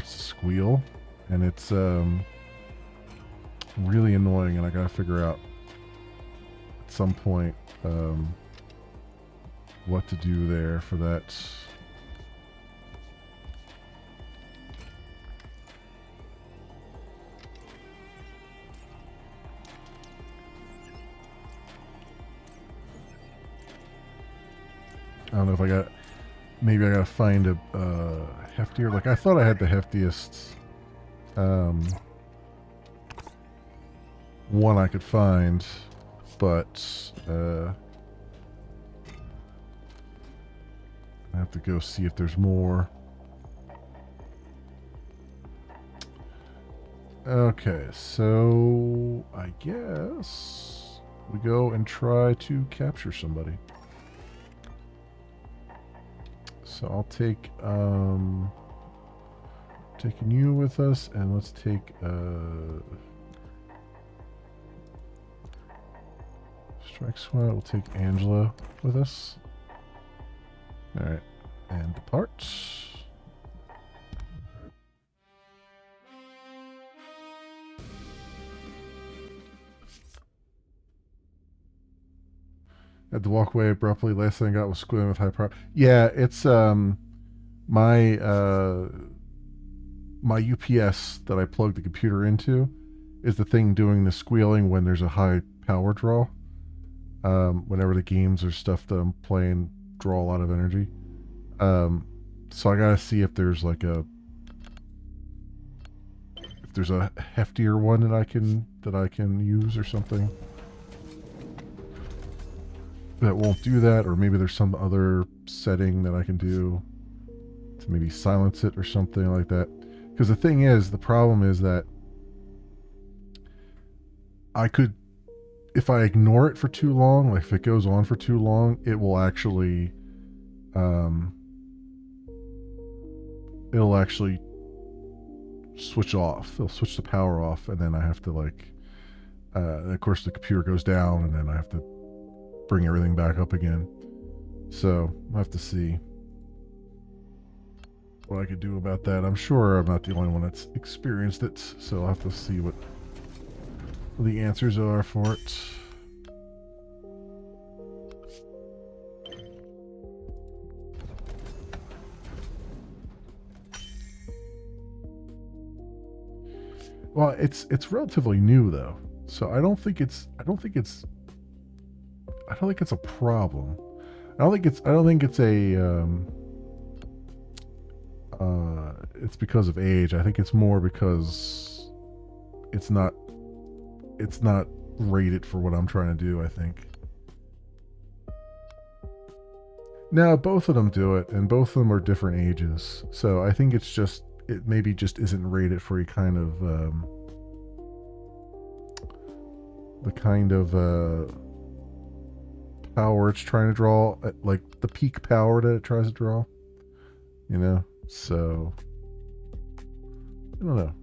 squeal, and it's really annoying. And I gotta figure out at some point what to do there for that. I don't know if I got. Maybe I gotta find a heftier. Like I thought I had the heftiest one I could find, but I have to go see if there's more. Okay, so I guess we go and try to capture somebody. So I'll take taking you with us, and let's take Strike Squad. We'll take Angela with us. All right, and depart. Had to walk away abruptly. Last thing I got was squealing with high power. Yeah, it's my my UPS that I plugged the computer into is the thing doing the squealing when there's a high power draw. Whenever the games or stuff that I'm playing draw a lot of energy. So I gotta see if there's like a heftier one that I can use or something that won't do that, or maybe there's some other setting that I can do to maybe silence it or something like that. Because the problem is that I could, if I ignore it for too long, like if it goes on for too long, it will actually it'll actually switch off. It'll switch the power off, and then I have to like and of course the computer goes down, and then I have to bring everything back up again. So I'll have to see what I could do about that. I'm sure I'm not the only one that's experienced it, so I'll have to see what the answers are for it. Well, it's relatively new though, so I don't think it's a problem. I don't think it's it's because of age. I think it's more because it's not rated for what I'm trying to do, I think. No, both of them do it, and both of them are different ages. So I think it's just, it maybe just isn't rated for a kind of the kind of power it's trying to draw, like the peak power that it tries to draw, you know. So I don't know.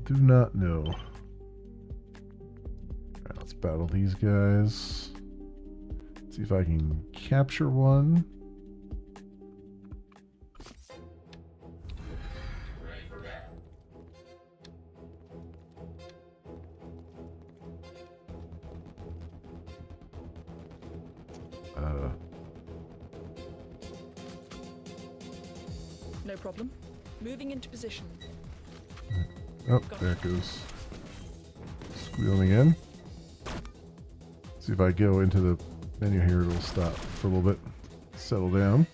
Do not know. All right, let's battle these guys. See if I can capture one. No problem. Moving into position. Oh, there it goes. Squealing in. See if I go into the menu here, it'll stop for a little bit. Settle down.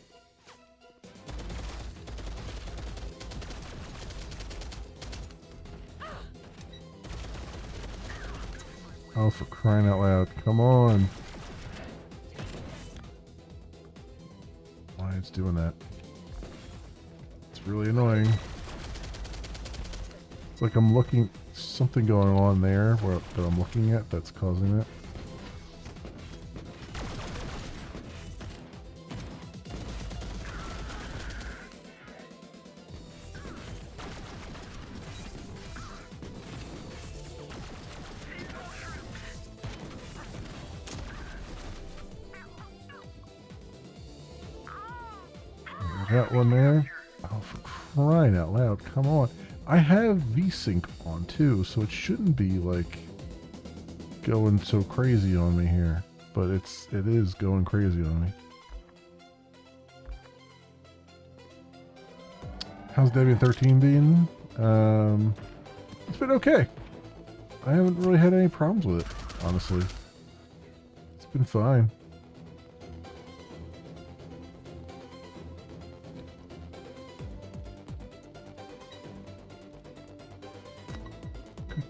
Oh, for crying out loud. Come on. Why it's doing that? It's really annoying. It's like I'm looking. something going on there that I'm looking at that's causing it. That one there. Oh, for crying out loud, come on. I have VSync on too, so it shouldn't be like going so crazy on me here. But it is going crazy on me. How's Debian 13 been? It's been okay. I haven't really had any problems with it, honestly. It's been fine.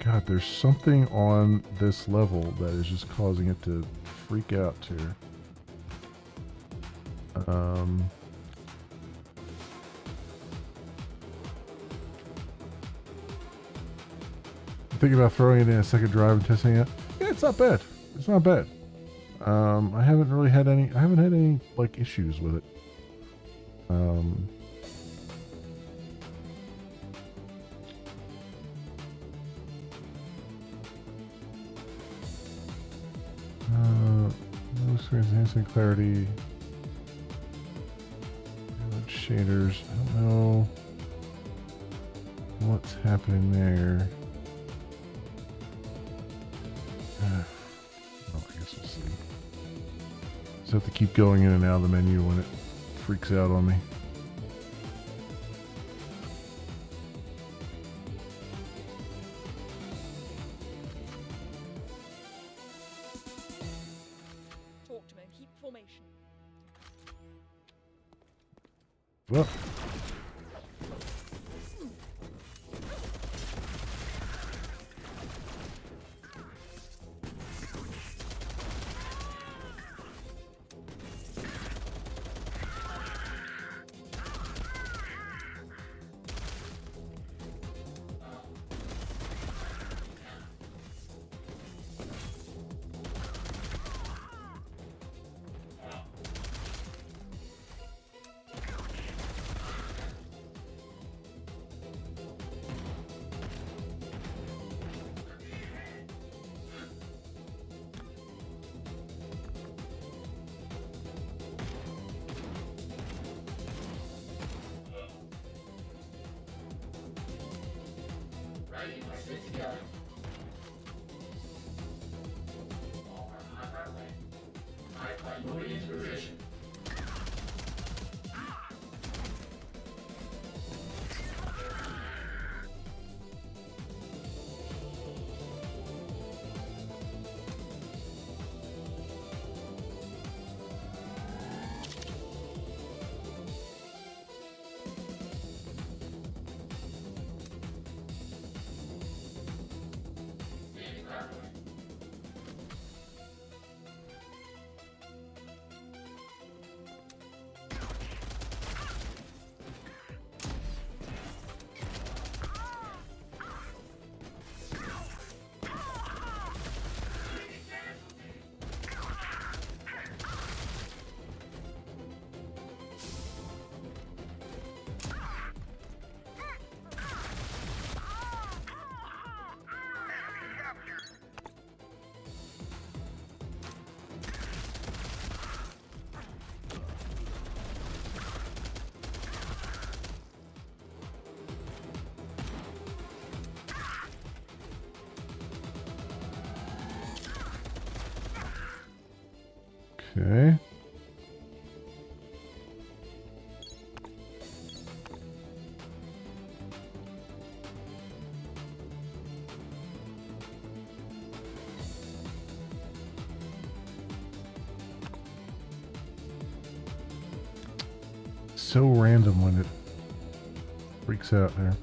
God, there's something on this level that is just causing it to freak out here. I'm thinking about throwing it in a second drive and testing it. Yeah, it's not bad. It's not bad. I haven't really had any. I haven't had any like issues with it. No screens enhancing clarity. Shaders. I don't know what's happening there. Well, I guess we'll see. Just have to keep going in and out of the menu when it freaks out on me. Talk to me and keep formation. Well. Okay. So random when it freaks out there.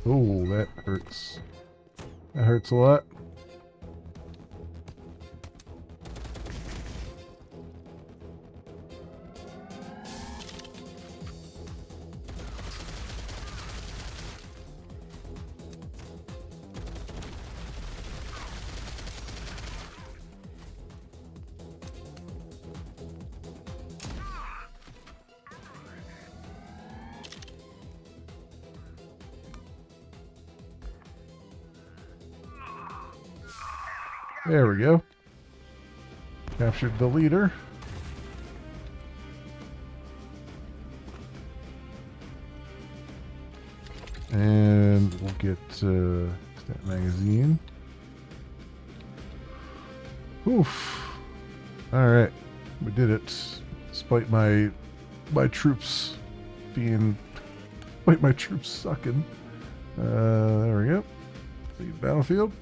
Oh, that hurts. That hurts a lot. There we go. Captured the leader. And we'll get that magazine. Oof. Alright. We did it. Despite my troops being... Despite my troops sucking. There we go. The battlefield.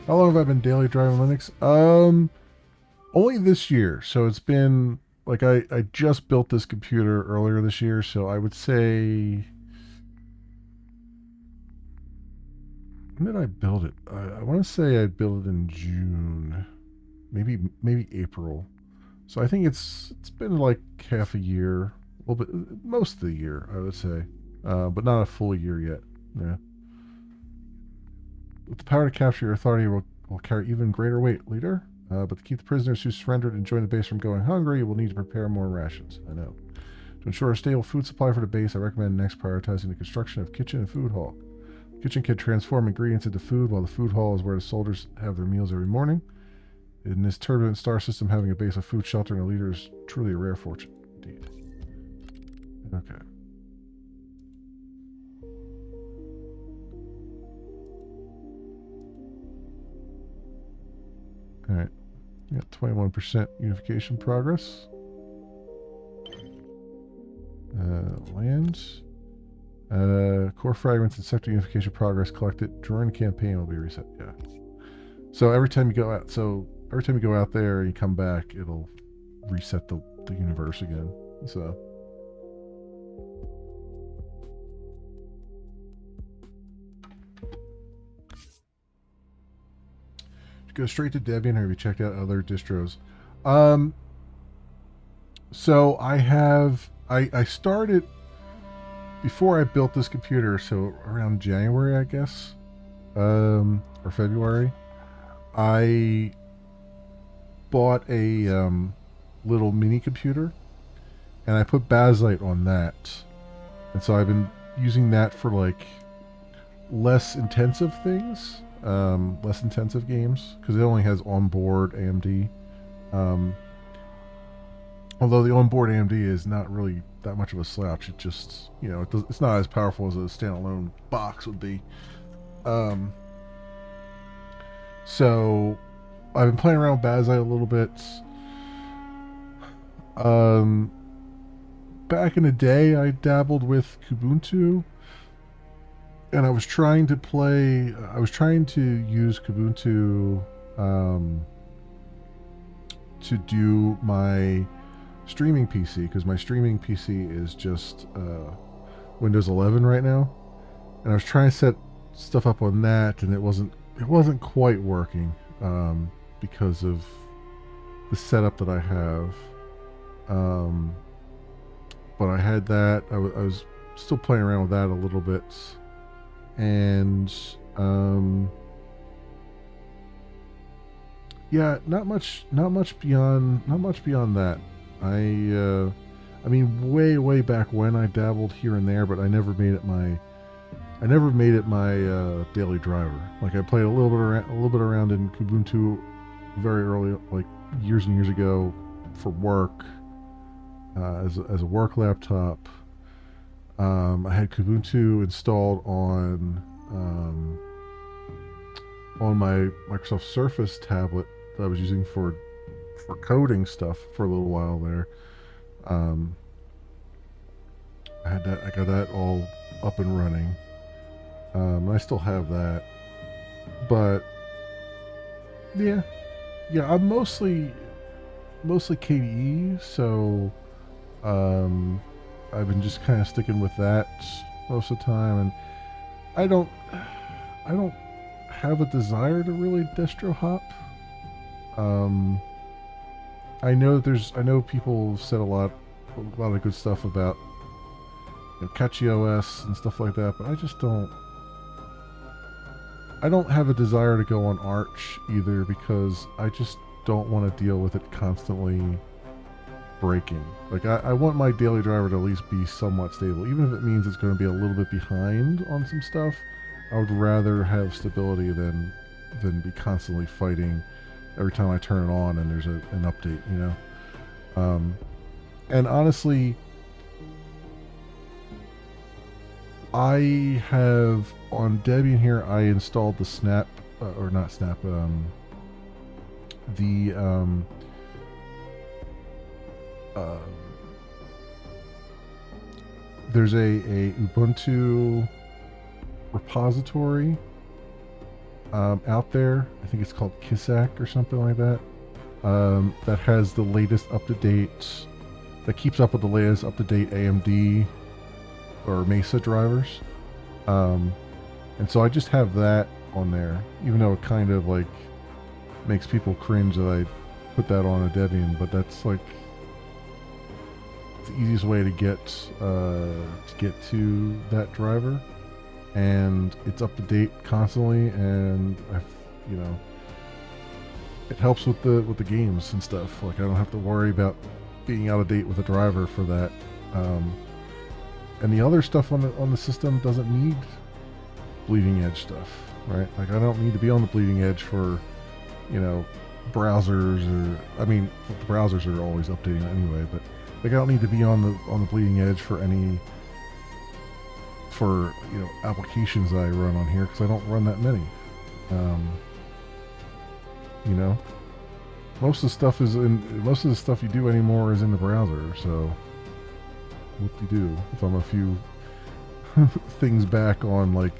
How long have I been daily driving Linux? Only this year. So it's been like I just built this computer earlier this year, so I would say, when did I build it? I want to say I built it in June, maybe April. So I think it's been like half a year, a little bit, most of the year, I would say, but not a full year yet. Yeah. With the power to capture your authority will carry even greater weight, leader. But to keep the prisoners who surrendered and joined the base from going hungry, you will need to prepare more rations. I know. To ensure a stable food supply for the base, I recommend next prioritizing the construction of kitchen and food hall. The kitchen can transform ingredients into food, while the food hall is where the soldiers have their meals every morning. In this turbulent star system, having a base of food, shelter, and a leader is truly a rare fortune, indeed. Okay. Alright. We got 21% unification progress. Land. Core fragments and sector unification progress collected during the campaign will be reset. Yeah. So every time you go out, there and you come back, it'll reset the universe again. So. Go straight to Debian, or have you checked out other distros? So I started before I built this computer, so around January, I guess, or February. I bought a little mini computer, and I put Bakelite on that, and so I've been using that for like less intensive things. Less intensive games, because it only has onboard AMD. Although the onboard AMD is not really that much of a slouch. It just, it's not as powerful as a standalone box would be. So I've been playing around with Bakelite a little bit. Back in the day, I dabbled with Kubuntu. And I was trying to use Kubuntu to do my streaming PC, because my streaming PC is just Windows 11 right now, and I was trying to set stuff up on that, and it wasn't quite working because of the setup that I have. But I had that. I was still playing around with that a little bit. And yeah, not much beyond that. I mean, way back when I dabbled here and there, but I never made it my daily driver. Like, I played a little bit around in Kubuntu very early, like years and years ago, for work, as a work laptop. I had Kubuntu installed on my Microsoft Surface tablet that I was using for coding stuff for a little while there. I got that all up and running. I still have that, but yeah, I'm mostly KDE, so I've been just kind of sticking with that most of the time, and I don't have a desire to really distro hop. I know people have said a lot of good stuff about catchy OS and stuff like that, but I just don't. I don't have a desire to go on Arch either, because I just don't want to deal with it constantly breaking. Like, I want my daily driver to at least be somewhat stable, even if it means it's going to be a little bit behind on some stuff. I would rather have stability than be constantly fighting every time I turn it on and there's an update, you know. And honestly, I have on Debian here. I installed the Snap, or not Snap. There's a Ubuntu repository out there. I think it's called Kisak or something like that. That has the latest up-to-date, that keeps up with the latest up-to-date AMD or Mesa drivers. And so I just have that on there, even though it kind of like makes people cringe that I put that on a Debian, but that's like the easiest way to get to that driver, and it's up to date constantly, and you know, it helps with the games and stuff. Like, I don't have to worry about being out of date with a driver for that. And the other stuff on the system doesn't need bleeding edge stuff, right? Like, I don't need to be on the bleeding edge for, you know, browsers, or I mean, the browsers are always updating anyway, but like, I don't need to be on the bleeding edge for you know, applications that I run on here, because I don't run that many. You know, most of the stuff you do anymore is in the browser. So what do you do if I'm a few things back on, like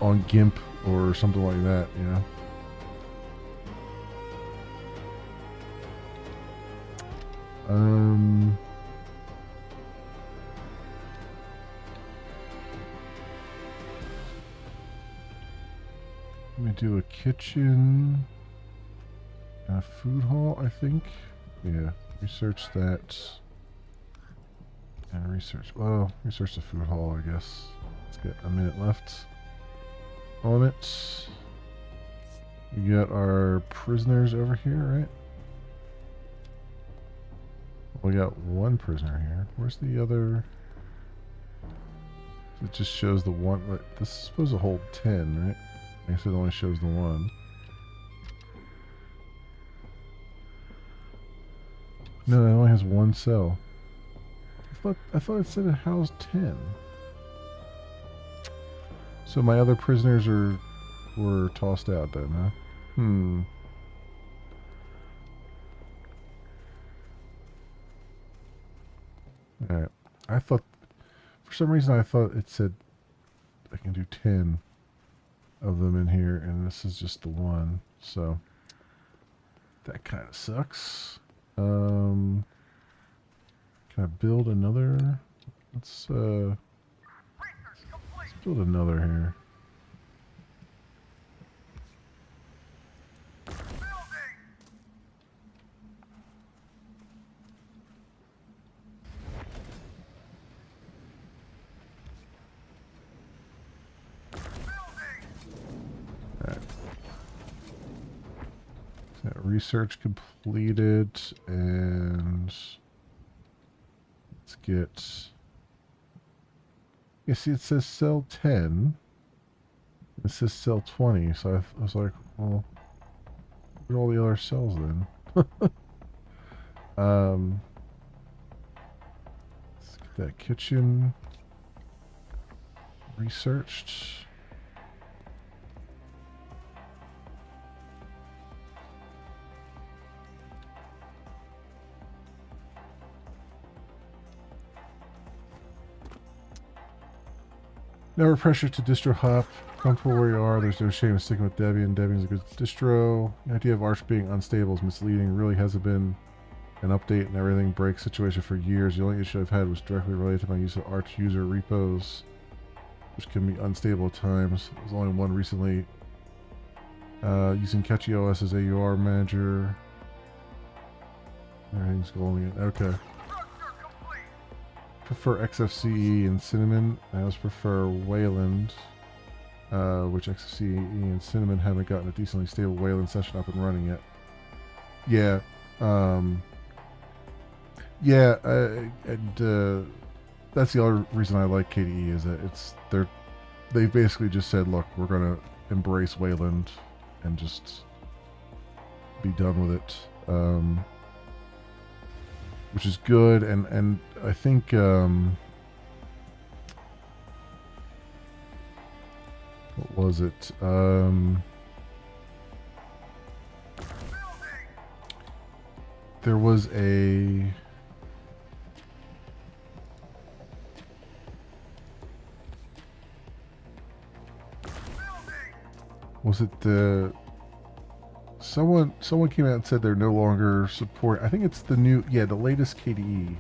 on GIMP or something like that, you know? Let me do a kitchen and a food hall, I think. Yeah, research that. And research the food hall, I guess. Let's get a minute left on it. We got our prisoners over here, right? We got one prisoner here. Where's the other? It just shows the one. This is supposed to hold 10, right? I guess it only shows the one. No, it only has one cell. I thought it said it housed 10. So my other prisoners were tossed out then, huh? Alright. For some reason I thought it said I can do 10 of them in here, and this is just the one, so that kind of sucks. Can I build another? Let's build another here. Research completed, and let's get. You see, it says cell 10. It says cell 20, so I was like, well, where are all the other cells then? Let's get that kitchen researched. Never pressure to distro hop. Comfortable where you are. There's no shame in sticking with Debian. Debian's a good distro. The idea of Arch being unstable is misleading. It really hasn't been an update and everything break situation for years. The only issue I've had was directly related to my use of Arch user repos, which can be unstable at times. There's only one recently. Using Catchy OS as AUR manager. Everything's going in. Okay. Prefer XFCE and Cinnamon. I always prefer Wayland, which XFCE and Cinnamon haven't gotten a decently stable Wayland session up and running yet. Yeah. And that's the other reason I like KDE is that they basically just said, look, we're gonna embrace Wayland and just be done with it, which is good. And I think what was it? There was a was it the someone came out and said they're no longer support. I think it's the latest KDE.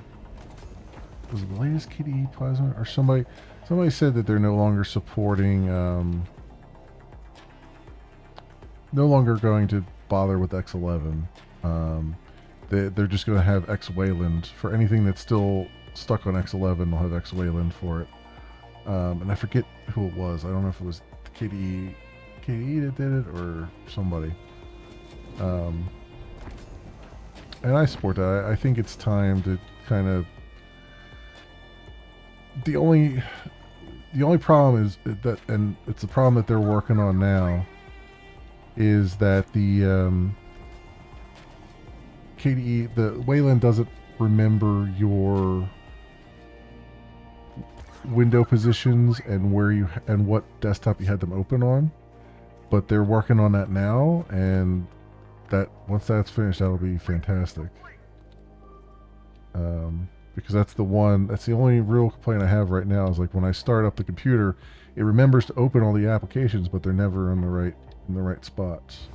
Was it the latest KDE Plasma or somebody said that they're no longer supporting no longer going to bother with X11. They're just going to have X Wayland for anything that's still stuck on X11. They'll have X Wayland for it. And I forget who it was. I don't know if it was KDE that did it or somebody. And I support that. I think it's time to kind of. The only problem is that, and it's a problem that they're working on now, is that the KDE, the Wayland doesn't remember your window positions and where you and what desktop you had them open on, but they're working on that now, and that once that's finished, that'll be fantastic. Because that's the only real complaint I have right now is like when I start up the computer, it remembers to open all the applications, but they're never in the right spots.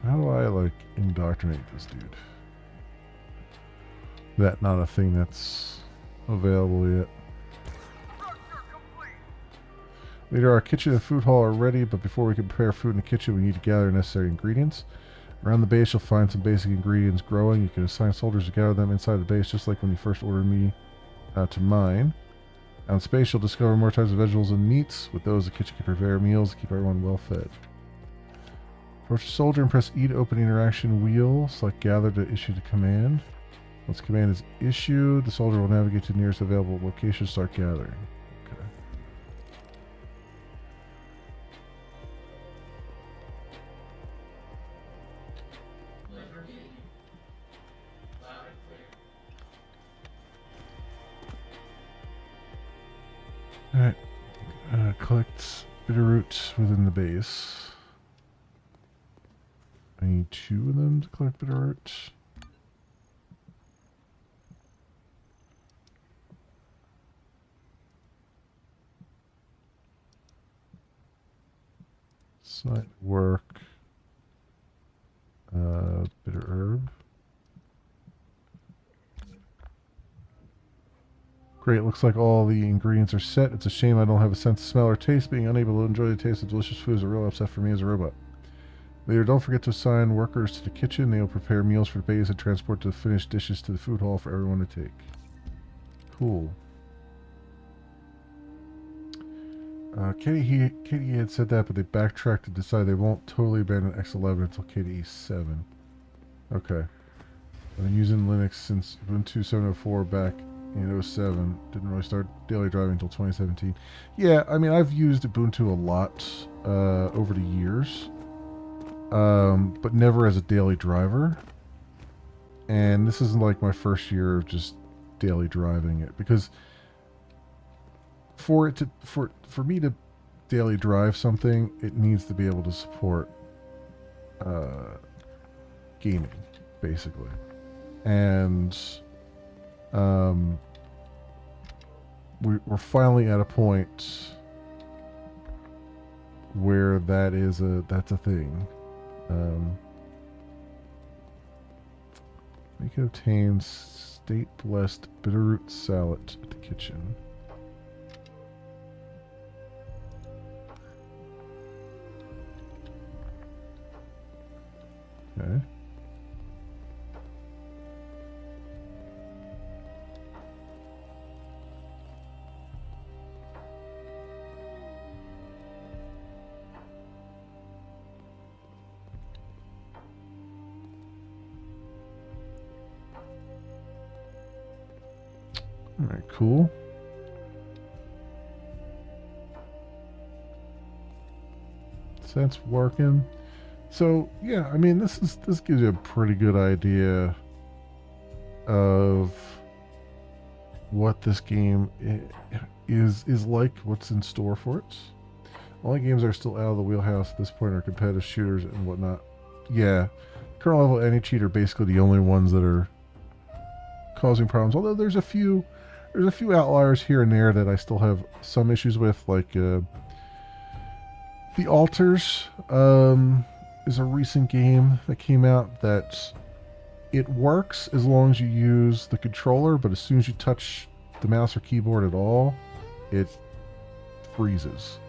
So how do I like indoctrinate this dude? That not a thing that's available yet. Later, our kitchen and food hall are ready, but before we can prepare food in the kitchen, we need to gather necessary ingredients. Around the base, you'll find some basic ingredients growing. You can assign soldiers to gather them inside the base, just like when you first ordered me to mine. On space, you'll discover more types of vegetables and meats. With those, the kitchen can prepare meals to keep everyone well fed. Approach the soldier and press E to open the interaction wheel. Select gather to issue the command. Once the command is issued, the soldier will navigate to the nearest available location to start gathering. Okay. Alright, collect bitterroot within the base. I need 2 of them to collect bitterroot. Site work. Bitter herb. Great, looks like all the ingredients are set. It's a shame I don't have a sense of smell or taste. Being unable to enjoy the taste of delicious food is a real upset for me as a robot. Later, don't forget to assign workers to the kitchen. They will prepare meals for the base and transport the finished dishes to the food hall for everyone to take. Cool. KDE had said that, but they backtracked to decide they won't totally abandon X11 until KDE 7. Okay. I've been using Linux since Ubuntu 7.04 back in 07. Didn't really start daily driving until 2017. Yeah, I mean, I've used Ubuntu a lot over the years. but never as a daily driver. And this isn't like my first year of just daily driving it, because for me to daily drive something, it needs to be able to support gaming, basically. And we're finally at a point where that's a thing. You can obtain state-blessed bitterroot salad at the kitchen. Okay. Alright, cool. So that's working. So yeah, I mean, this gives you a pretty good idea of what this game is like, what's in store for it. Only games that are still out of the wheelhouse at this point are competitive shooters and whatnot. Yeah, current level any cheat are basically the only ones that are causing problems. Although there's a few outliers here and there that I still have some issues with, like the Altars is a recent game that came out that it works as long as you use the controller, but as soon as you touch the mouse or keyboard at all, it freezes.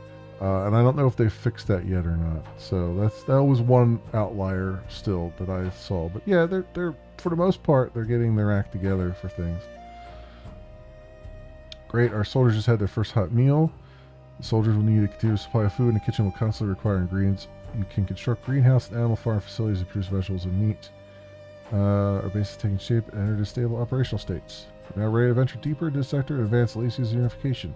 And I don't know if they've fixed that yet or not. So that was one outlier still that I saw. But yeah, they're for the most part, they're getting their act together for things. Great, our soldiers just had their first hot meal. The soldiers will need a continuous supply of food, and the kitchen will constantly require ingredients. You can construct greenhouse and animal farm facilities to produce vegetables and meat. Our base is taking shape and entered a stable operational states. We're now ready to venture deeper into the sector and advance Alicia's unification.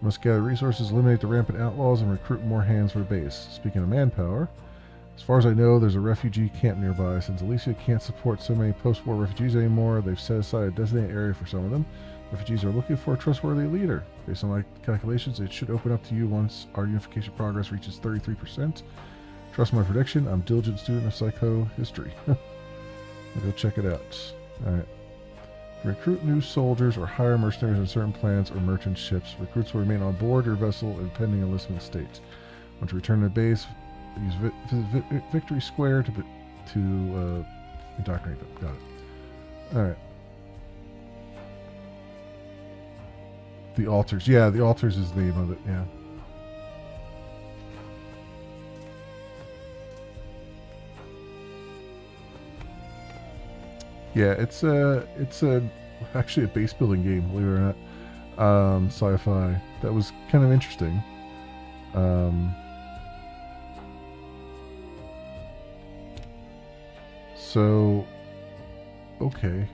We must gather resources, eliminate the rampant outlaws, and recruit more hands for the base. Speaking of manpower, as far as I know, there's a refugee camp nearby. Since Alicia can't support so many post-war refugees anymore, they've set aside a designated area for some of them. Refugees are looking for a trustworthy leader. Based on my calculations, it should open up to you once our unification progress reaches 33%. Trust my prediction, I'm a diligent student of psychohistory. I'll go check it out. Alright. Recruit new soldiers or hire mercenaries on certain plans or merchant ships. Recruits will remain on board your vessel in pending enlistment state. Once you return to the base, use Victory Square to indoctrinate them. Got it. Alright. The Altars. Yeah, the Altars is the name of it, yeah. Yeah, it's actually a base building game, believe it or not. Sci-fi. That was kind of interesting. So okay.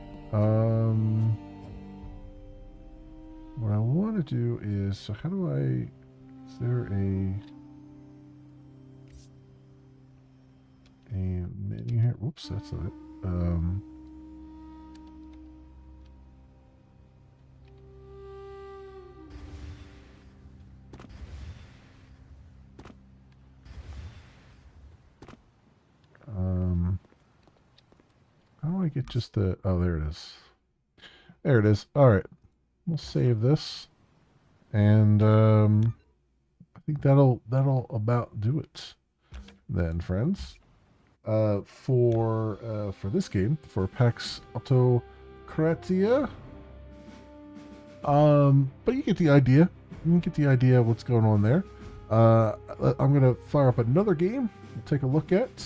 What I want to do is, so how do I, is there a menu here? Whoops, that's not it. How do I get just the, oh, there it is. There it is. All right. We'll save this, and I think that'll about do it then, friends. For this game, for Pax Autocratica. But you get the idea. You get the idea of what's going on there. I'm gonna fire up another game. We'll take a look at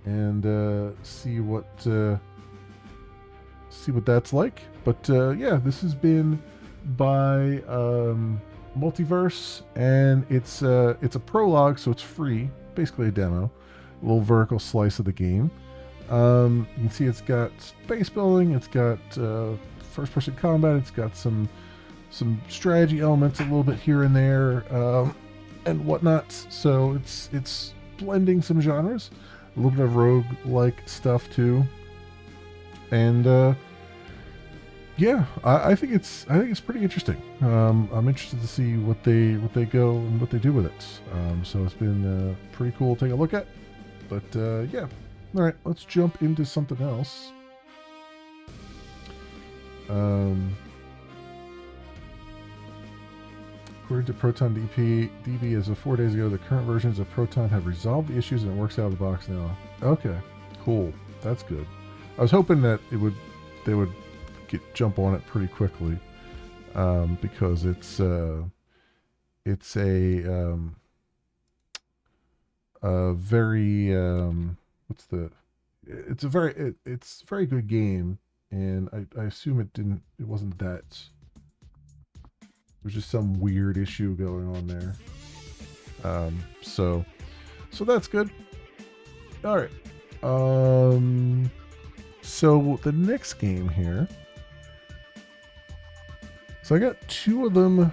and see what that's like. But yeah, this has been by Multiverse, and it's a prologue, so it's free, basically a demo, a little vertical slice of the game. You can see it's got base building, it's got first-person combat, it's got some strategy elements a little bit here and there, and whatnot. So it's blending some genres. a little bit of rogue-like stuff too. And yeah, I think it's pretty interesting. I'm interested to see what they go and what they do with it. So it's been pretty cool to take a look at. But yeah, all right, let's jump into something else. According to Proton DB, as of 4 days ago, the current versions of Proton have resolved the issues and it works out of the box now. Okay, cool. That's good. I was hoping that they would jump on it pretty quickly, because it's a very it's a very good game, and I assume it wasn't that. There's just some weird issue going on there. So that's good. All right. So the next game here. So I got two of them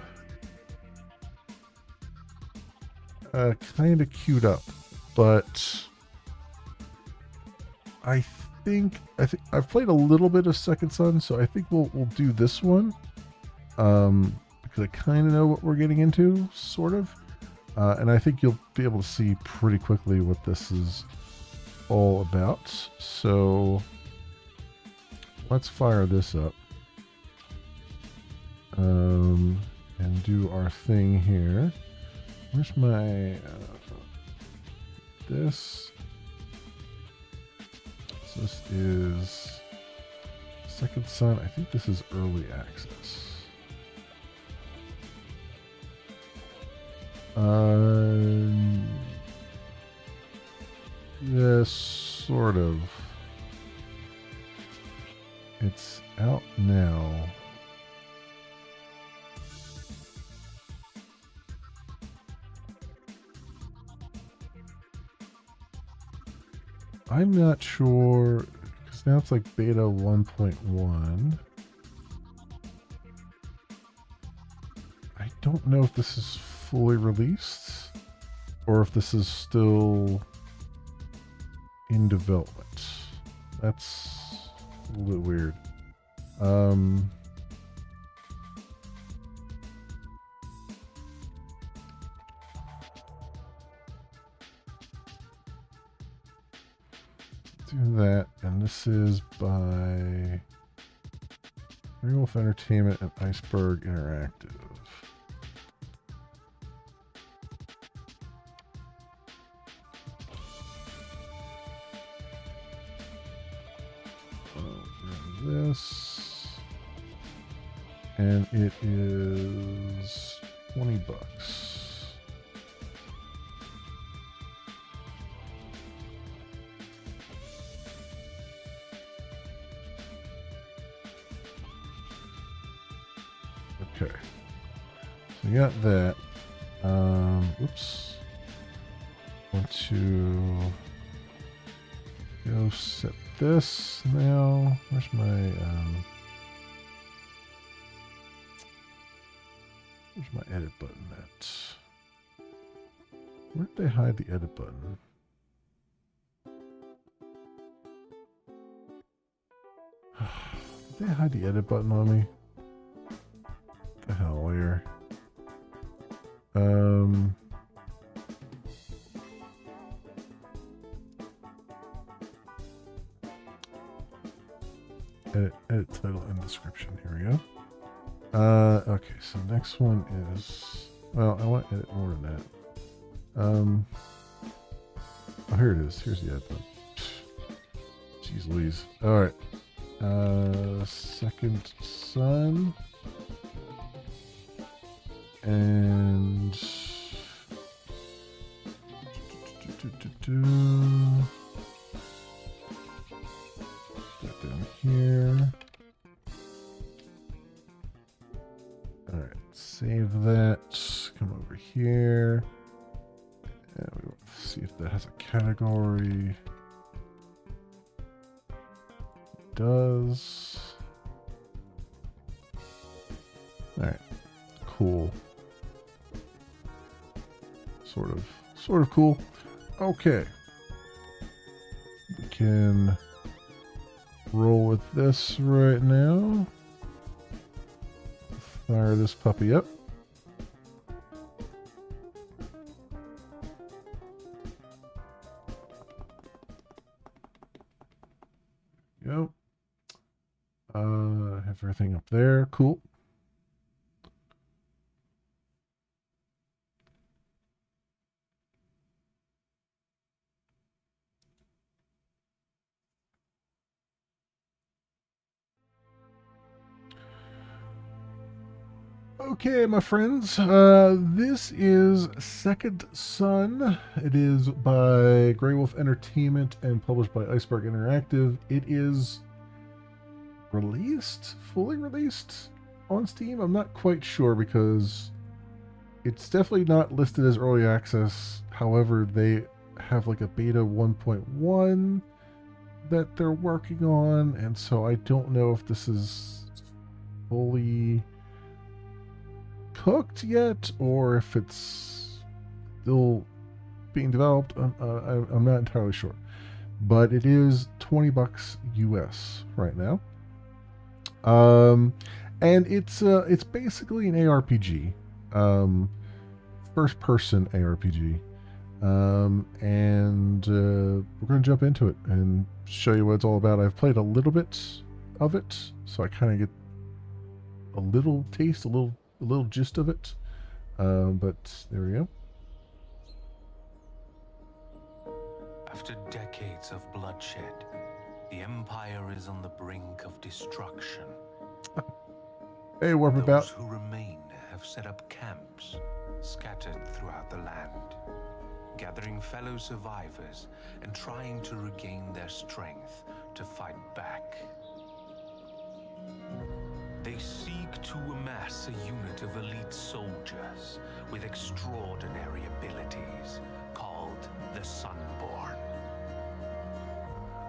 kind of queued up, but I think I've played a little bit of Second Son, so I think we'll do this one. Because I kind of know what we're getting into, sort of. And I think you'll be able to see pretty quickly what this is all about. So let's fire this up. And do our thing here. Where's my... this? So this is Second Son. I think this is early access. Yes, sort of. It's out now. I'm not sure, because now it's like beta 1.1. I don't know if this is fully released or if this is still in development. That's a little bit weird. Do that, and this is by Grey Wolf Entertainment and Iceberg Interactive. This, and it is $20. Okay, so we got that. Oops. Want to go set this now. Where's my edit button at? Where did they hide the edit button? Did they hide the edit button on me? What the hell here? Edit title and description. Here we go. Okay, so next one is, well, I want to edit more than that. Oh, here it is. Here's the edit button. Jeez Louise. All right. Second Son. And that down here. All right, save that. Come over here, and we want to see if that has a category. It does. All right, cool. Sort of cool. Okay. can roll with this right now. Fire this puppy up. Go. Have everything up there. Cool. Okay, my friends, this is Second Son. It is by Grey Wolf Entertainment and published by Iceberg Interactive. It is released, fully released on Steam. I'm not quite sure because it's definitely not listed as early access. However, they have like a beta 1.1 that they're working on, and so I don't know if this is fully cooked yet or if it's still being developed. I'm not entirely sure, but it is $20 US right now. And it's basically an ARPG, first person ARPG. And we're going to jump into it and show you what it's all about. I've played a little bit of it, so I kind of get a little taste, a little gist of it. But there we go. After decades of bloodshed, the Empire is on the brink of destruction. Hey, Warp Those About. who remain have set up camps scattered throughout the land, gathering fellow survivors and trying to regain their strength to fight back. They seek to amass a unit of elite soldiers with extraordinary abilities called the Sunborn.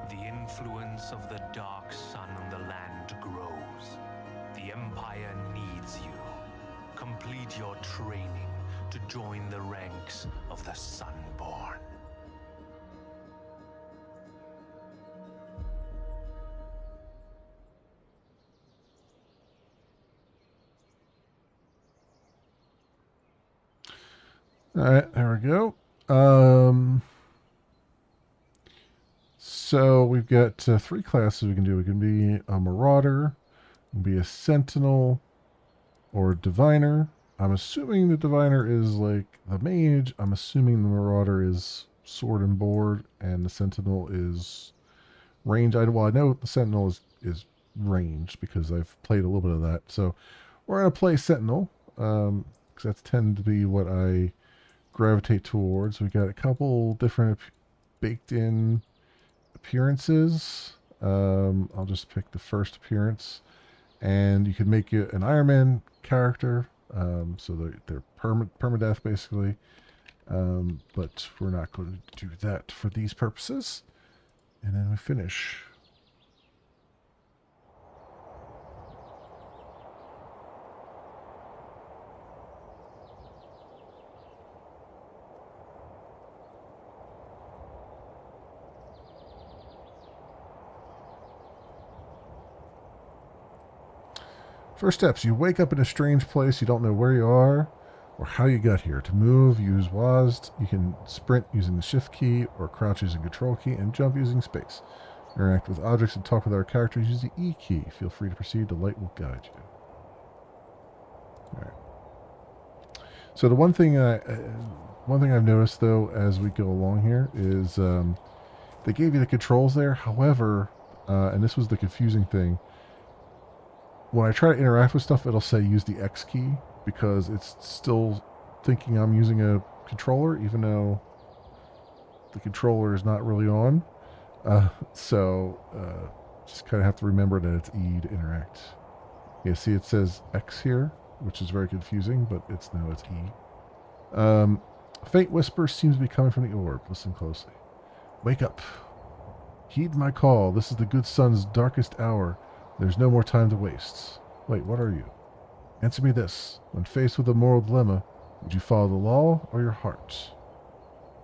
The influence of the dark sun on the land grows. The Empire needs you. Complete your training to join the ranks of the Sunborn. All right, there we go. So we've got 3 classes we can do. We can be a Marauder, we can be a Sentinel, or a Diviner. I'm assuming the Diviner is like the Mage. I'm assuming the Marauder is Sword and Board, and the Sentinel is range. Well, I know the Sentinel is ranged because I've played a little bit of that. So we're going to play Sentinel, because that's tend to be what I gravitate towards. We got a couple different baked in appearances. I'll just pick the first appearance, and you can make it an Iron Man character, so they're permadeath basically, but we're not going to do that for these purposes. And then we finish. First steps, you wake up in a strange place. You don't know where you are or how you got here. To move, use WASD. You can sprint using the shift key or crouch using control key and jump using space. Interact with objects and talk with our characters. Use the E key. Feel free to proceed. The light will guide you. All right. So the one thing I've noticed though as we go along here is they gave you the controls there. However, and this was the confusing thing, when I try to interact with stuff, it'll say use the X key because it's still thinking I'm using a controller, even though the controller is not really on. So just kind of have to remember that it's E to interact. Yeah, see it says X here, which is very confusing, but it's E. Faint whisper seems to be coming from the orb. Listen closely. Wake up. Heed my call. This is the good sun's darkest hour. There's no more time to waste. Wait, what are you? Answer me this. When faced with a moral dilemma, would you follow the law or your heart?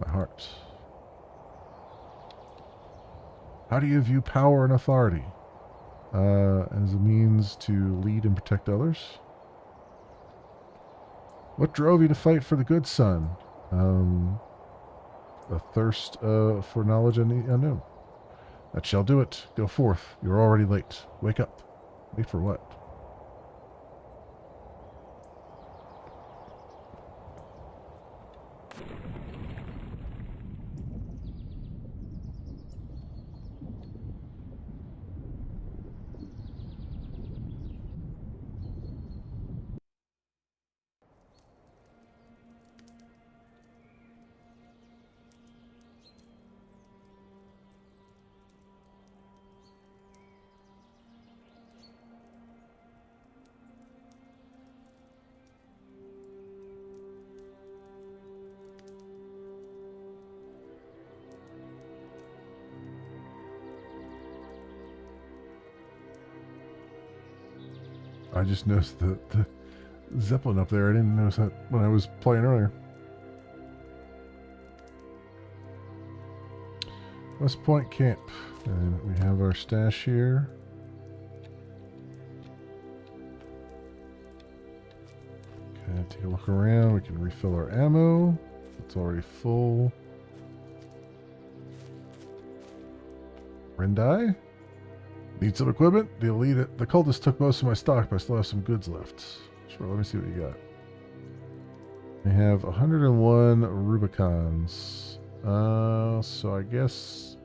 My heart. How do you view power and authority? As a means to lead and protect others. What drove you to fight for the good son? A thirst for knowledge and the unknown. That shall do it. Go forth. You're already late. Wake up. Wait for what? I just noticed the Zeppelin up there. I didn't notice that when I was playing earlier. West Point Camp. And we have our stash here. Okay, take a look around. We can refill our ammo. It's already full. Rendai? Need some equipment? The cultists took most of my stock, but I still have some goods left. Sure, let me see what you got. We have 101 Rubicons. So I guess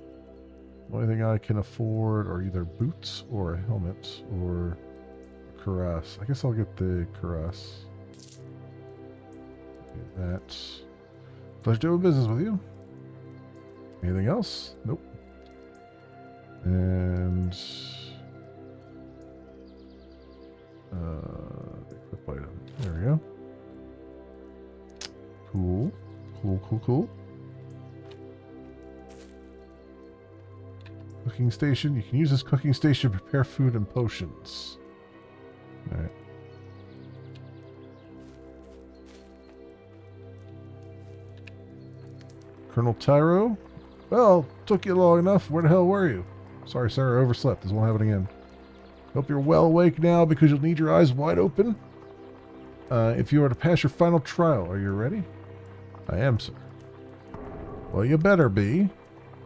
the only thing I can afford are either boots or a helmet or a cuirass. I guess I'll get the cuirass. Do that. Pleasure doing business with you. Anything else? Nope. And equip item. There we go. Cool. Cool. Cooking station. You can use this cooking station to prepare food and potions. Alright. Colonel Tyro. Well, took you long enough. Where the hell were you? Sorry, sir, I overslept. This won't happen again. Hope you're well awake now because you'll need your eyes wide open. If you are to pass your final trial, are you ready? I am, sir. Well, you better be,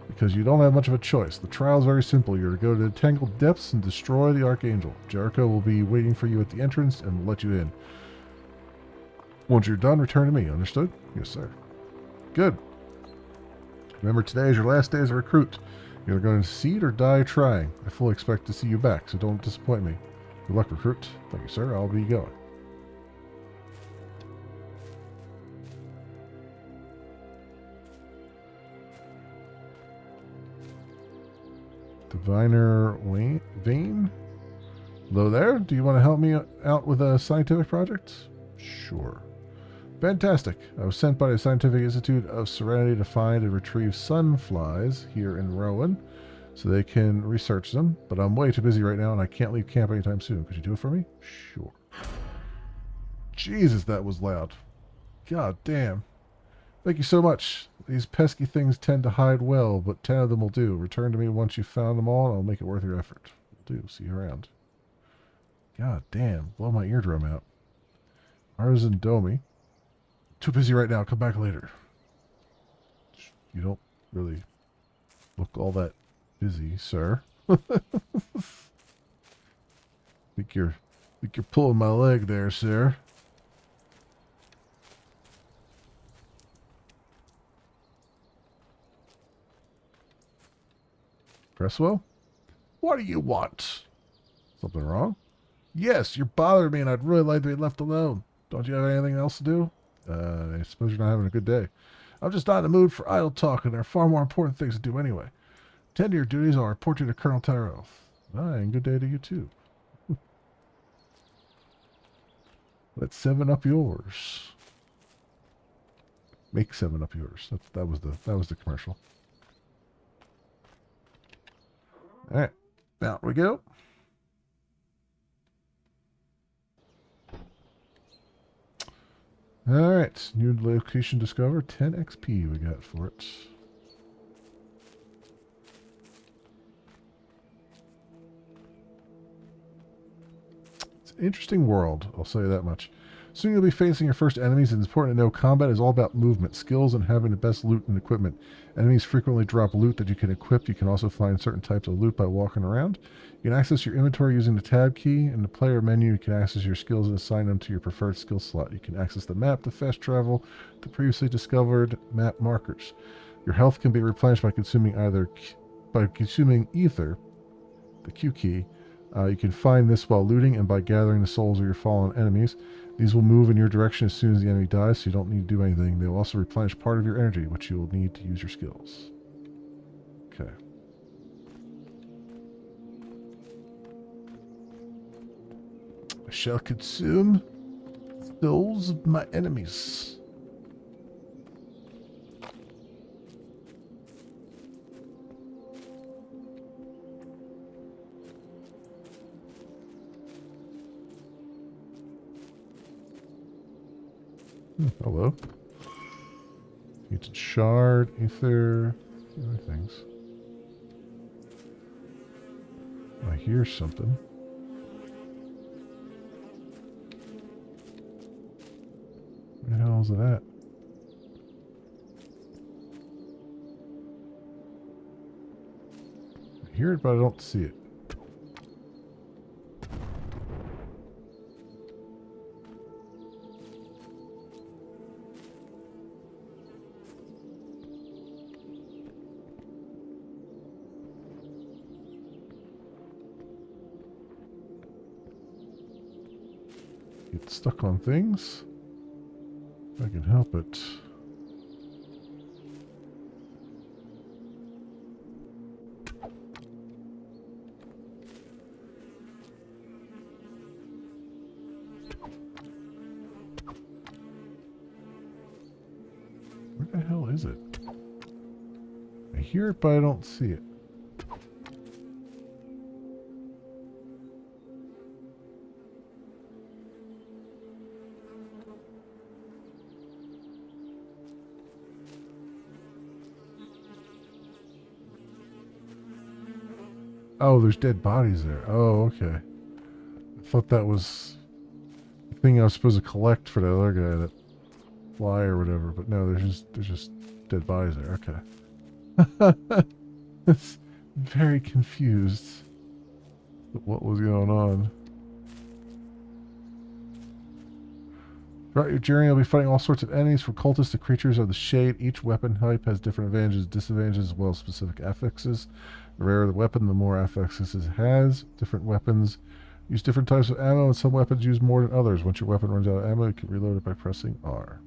because you don't have much of a choice. The trial is very simple. You're to go to the Tangled Depths and destroy the Archangel. Jericho will be waiting for you at the entrance and will let you in. Once you're done, return to me. Understood? Yes, sir. Good. Remember, today is your last day as a recruit. You're going to succeed or die trying. I fully expect to see you back, so don't disappoint me. Good luck, recruit. Thank you, sir. I'll be going. Diviner Vane? Hello there. Do you want to help me out with a scientific project? Sure. Fantastic. I was sent by the Scientific Institute of Serenity to find and retrieve sunflies here in Rowan so they can research them, but I'm way too busy right now and I can't leave camp anytime soon. Could you do it for me? Sure. Jesus, that was loud. God damn. Thank you so much. These pesky things tend to hide well, but 10 of them will do. Return to me once you've found them all and I'll make it worth your effort. Will do. See you around. God damn. Blow my eardrum out. Artisan Domi. Too busy right now. Come back later. You don't really look all that busy, sir. think you're pulling my leg there, sir. Cresswell? What do you want? Something wrong? Yes, you're bothering me and I'd really like to be left alone. Don't you have anything else to do? I suppose you're not having a good day. I'm just not in the mood for idle talk, and there are far more important things to do anyway. Tend to your duties, I'll report you to Colonel Tyrell. And good day to you, too. Let's 7 up yours. Make 7 up yours. That was the commercial. Alright. Out we go. Alright, new location discovered. 10 XP we got for it. interesting world, I'll say that much. Soon you'll be facing your first enemies, and it's important to know combat is all about movement, skills, and having the best loot and equipment. Enemies frequently drop loot that you can equip. You can also find certain types of loot by walking around. You can access your inventory using the tab key. In the player menu, you can access your skills and assign them to your preferred skill slot. You can access the map to fast travel to previously discovered map markers. Your health can be replenished by consuming either the Q key. You can find this while looting and by gathering the souls of your fallen enemies. These will move in your direction as soon as the enemy dies, so you don't need to do anything. They will also replenish part of your energy, which you will need to use your skills. Okay. I shall consume the souls of my enemies. Hello. Mutant shard, ether, other things. I hear something. Where the hell is it at? I hear it, but I don't see it. Get stuck on things. If I can help it. Where the hell is it? I hear it, but I don't see it. Oh, there's dead bodies there. Oh, okay. I thought that was the thing I was supposed to collect for that other guy, that fly or whatever. But no, there's just dead bodies there. Okay. It's very confused with what was going on. Throughout your journey, you'll be fighting all sorts of enemies, from cultists to creatures of the shade. Each weapon type has different advantages and disadvantages, as well as specific affixes. The rarer the weapon, the more affixes it has. Different weapons use different types of ammo, and some weapons use more than others. Once your weapon runs out of ammo, you can reload it by pressing R.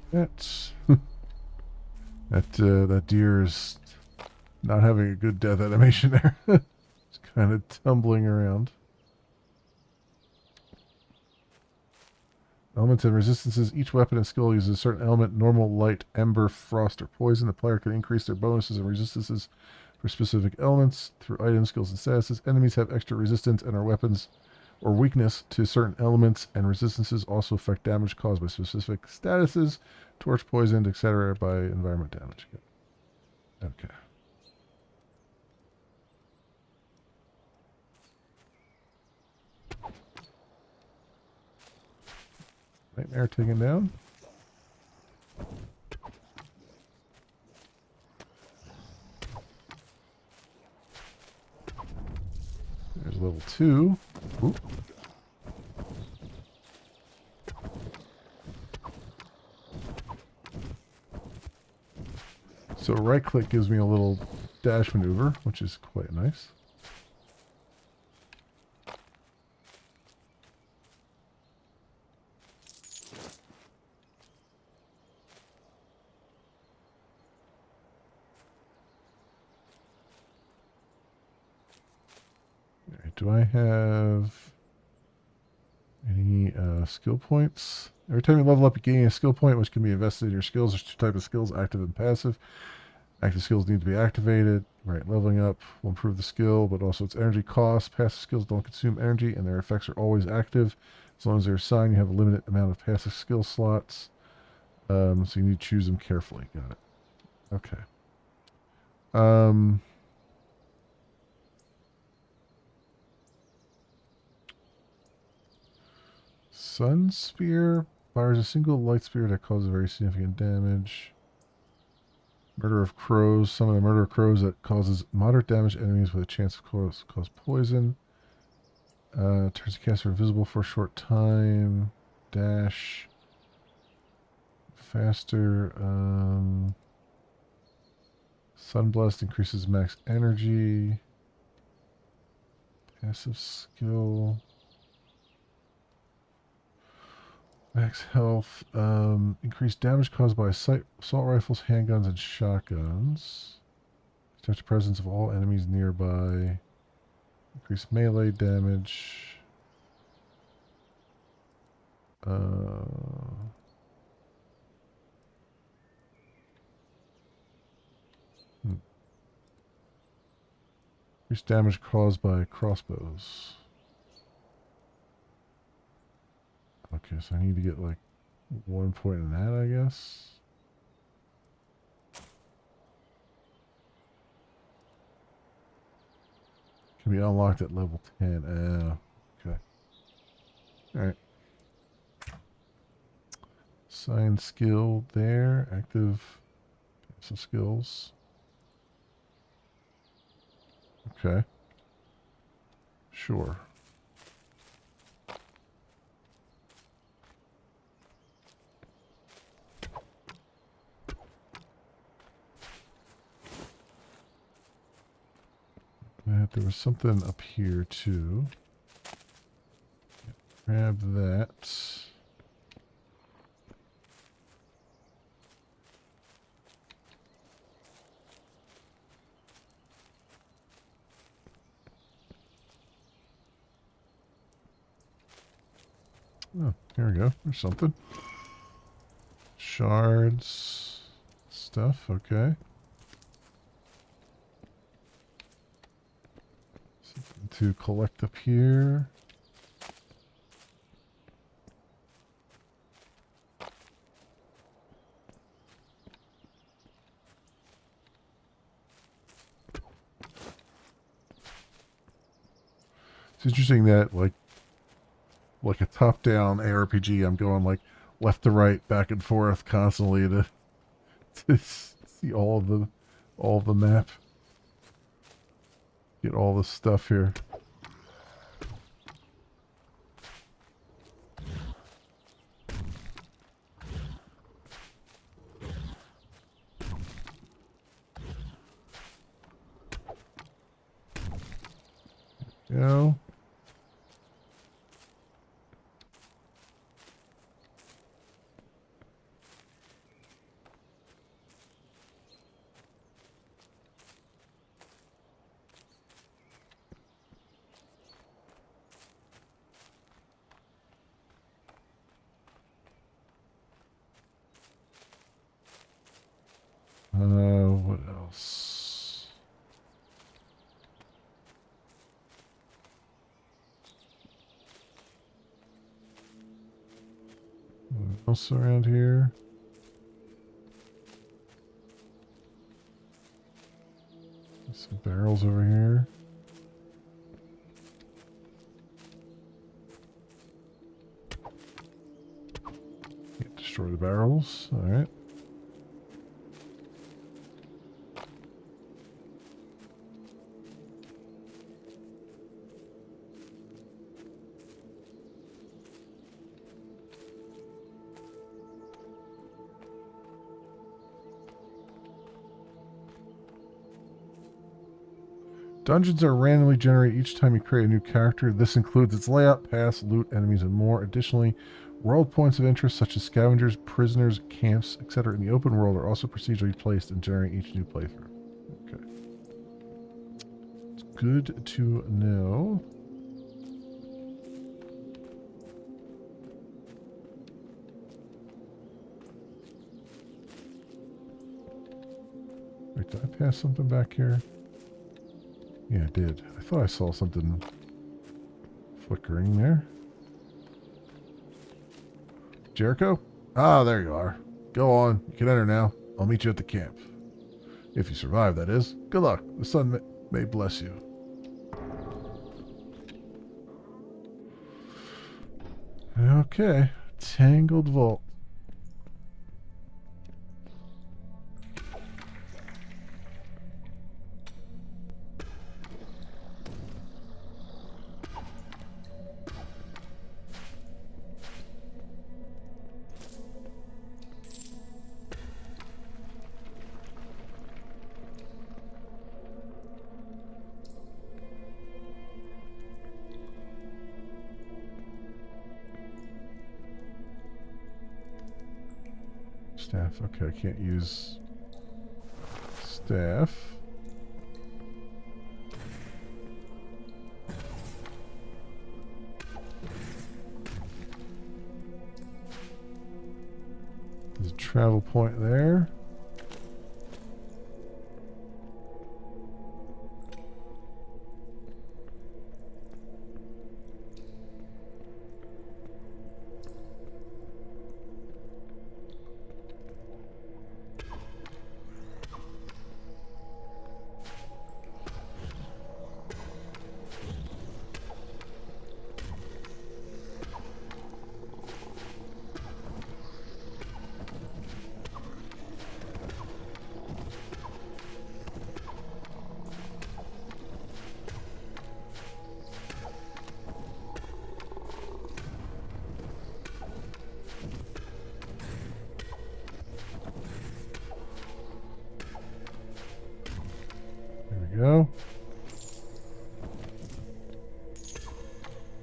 That's that deer is not having a good death animation there. It's kind of tumbling around. Elements and resistances. Each weapon and skill uses a certain element: normal, light, ember, frost, or poison. The player can increase their bonuses and resistances for specific elements through items, skills, and statuses. Enemies have extra resistance, and our weapons or weakness to certain elements and resistances also affect damage caused by specific statuses, torch, poisoned, etc. by environment damage. Okay. Nightmare taken down. There's level 2. Oop. So right click gives me a little dash maneuver, which is quite nice. do I have any skill points? Every time you level up, you gain a skill point, which can be invested in your skills. There's 2 types of skills, active and passive. Active skills need to be activated. Right, leveling up will improve the skill, but also its energy cost. Passive skills don't consume energy, and their effects are always active. As long as they're assigned, you have a limited amount of passive skill slots. So you need to choose them carefully. Got it. Okay. Sun Spear fires a single light spear that causes very significant damage. Murder of Crows. Summon a Murder of Crows that causes moderate damage to enemies with a chance of cause poison. Turns the caster invisible for a short time. Dash. Faster. Sunblast increases max energy. Passive skill. Max health. Increased damage caused by assault rifles, handguns, and shotguns. Detect the presence of all enemies nearby. Increased melee damage. Increased damage caused by crossbows. Okay, so I need to get like 1 point in that, I guess. Can be unlocked at level 10. Okay. Alright. Sign skill there. Active. Some skills. Okay. Sure. There was something up here too. Grab that. Oh, here we go. There's something. Shards. Stuff, okay. Something to collect up here. It's interesting that, like a top-down ARPG, I'm going like left to right, back and forth constantly to see all of the map. Get all the stuff here. Go. What else? What else around here? Some barrels over here. Can't destroy the barrels. All right. Dungeons are randomly generated each time you create a new character. This includes its layout, paths, loot, enemies, and more. Additionally, world points of interest such as scavengers, prisoners, camps, etc. in the open world are also procedurally placed and generate each new playthrough. Okay. It's good to know. Did I pass something back here? Yeah, I did. I thought I saw something flickering there. Jericho? Ah, there you are. Go on. You can enter now. I'll meet you at the camp. If you survive, that is. Good luck. The sun may bless you. Okay. Tangled Vault. Staff. Okay, I can't use staff. There's a travel point there. Go.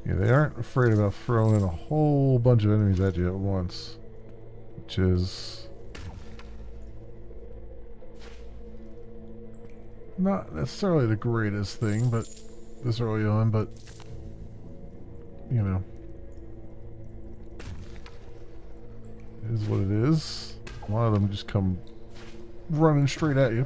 Yeah, they aren't afraid about throwing in a whole bunch of enemies at you at once, which is not necessarily the greatest thing, but this early on, but you know, it is what it is. A lot of them just come running straight at you.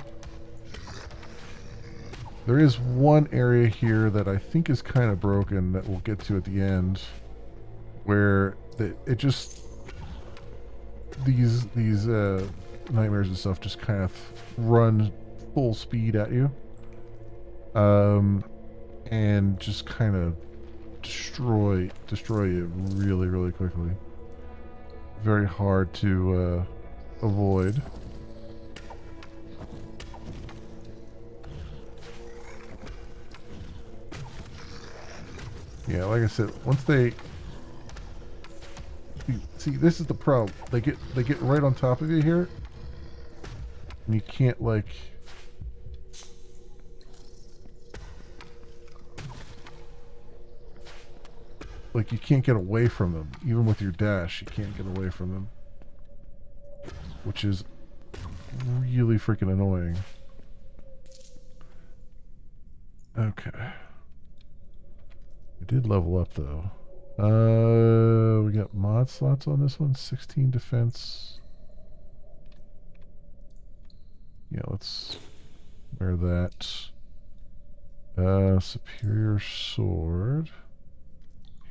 There is one area here that I think is kind of broken that we'll get to at the end, where it just these nightmares and stuff just kind of run full speed at you, and just kind of destroy you really quickly. Very hard to avoid. Yeah, like I said, once they see, this is the problem. They get right on top of you here, and you can't like you can't get away from them. Even with your dash, you can't get away from them, which is really freaking annoying. Okay. We did level up though. We got mod slots on this one. 16 defense. Yeah, let's wear that. Superior sword.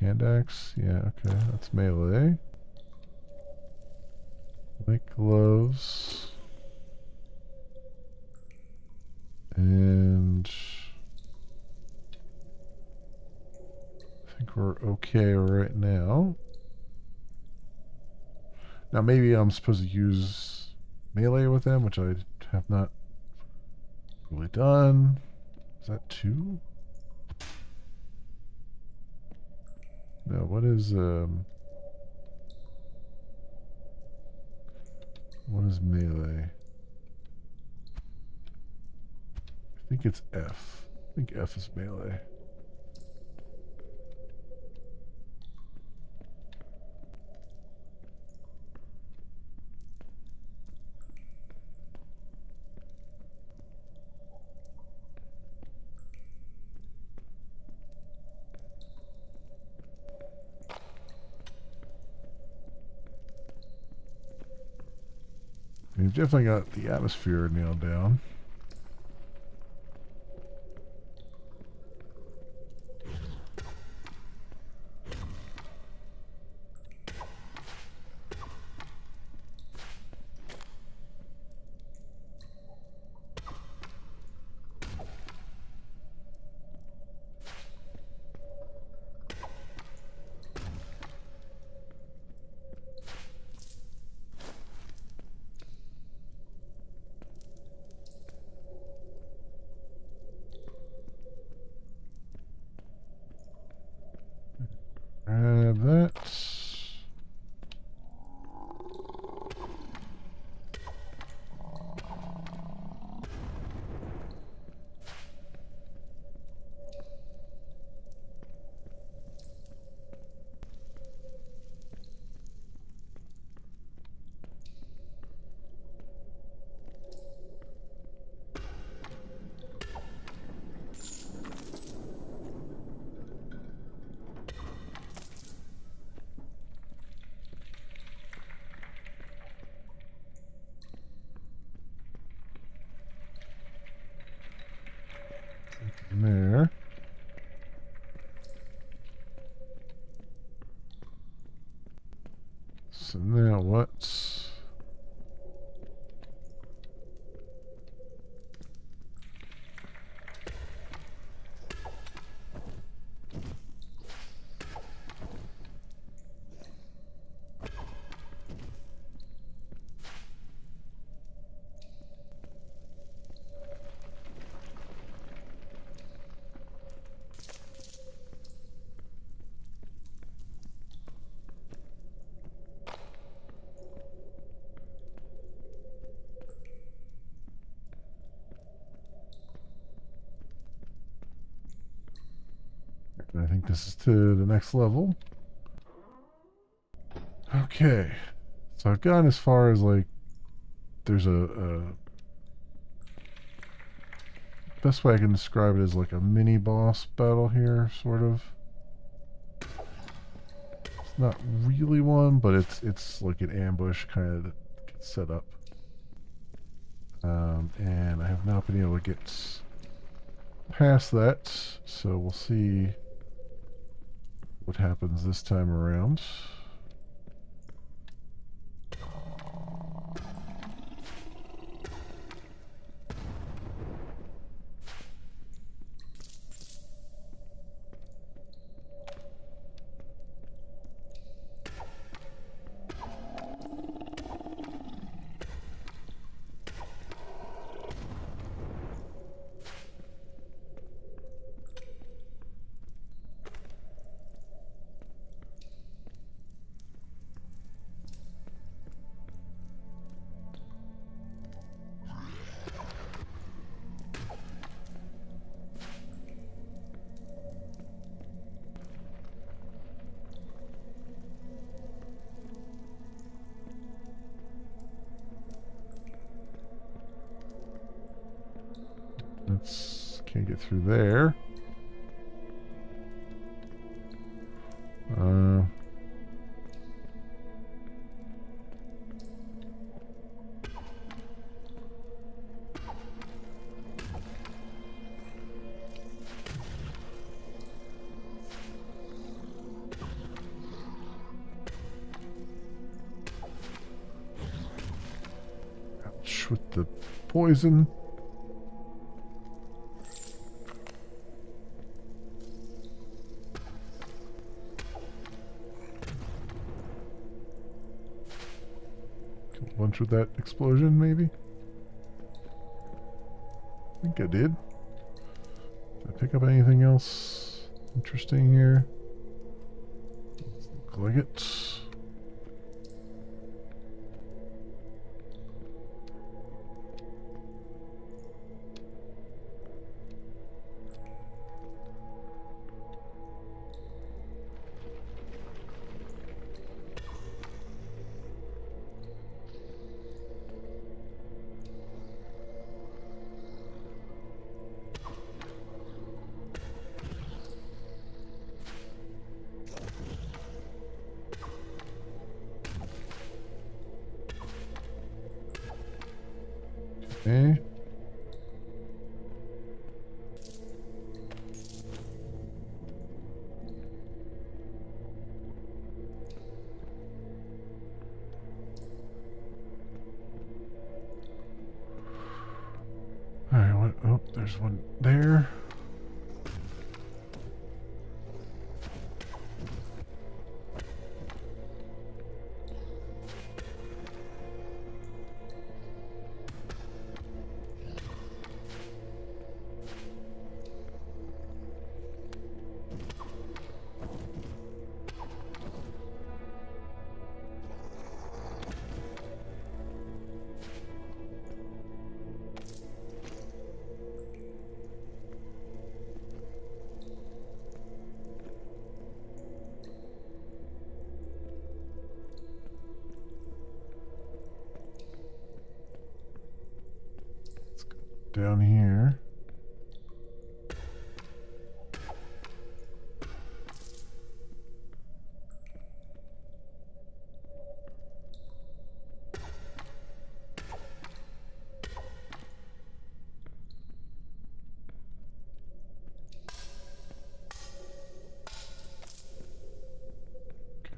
Hand axe. Yeah, okay. That's melee. Light gloves. And I think we're okay right now. Now maybe I'm supposed to use melee with them, which I have not really done. Is that 2? No, what is melee? I think it's F. I think F is melee. We've definitely got the atmosphere nailed down. So now what? I think this is to the next level. Okay. So I've gotten as far as like there's a best way I can describe it is like a mini boss battle here, sort of. It's not really one, but it's like an ambush kind of set up. And I have not been able to get past that, so we'll see what happens this time around. Can't get through there. Ouch, with the poison. Lunch with that explosion, maybe? I think I did. Did I pick up anything else interesting here? Look like it. Okay. Alright, what? Oh, there's one there. Down here.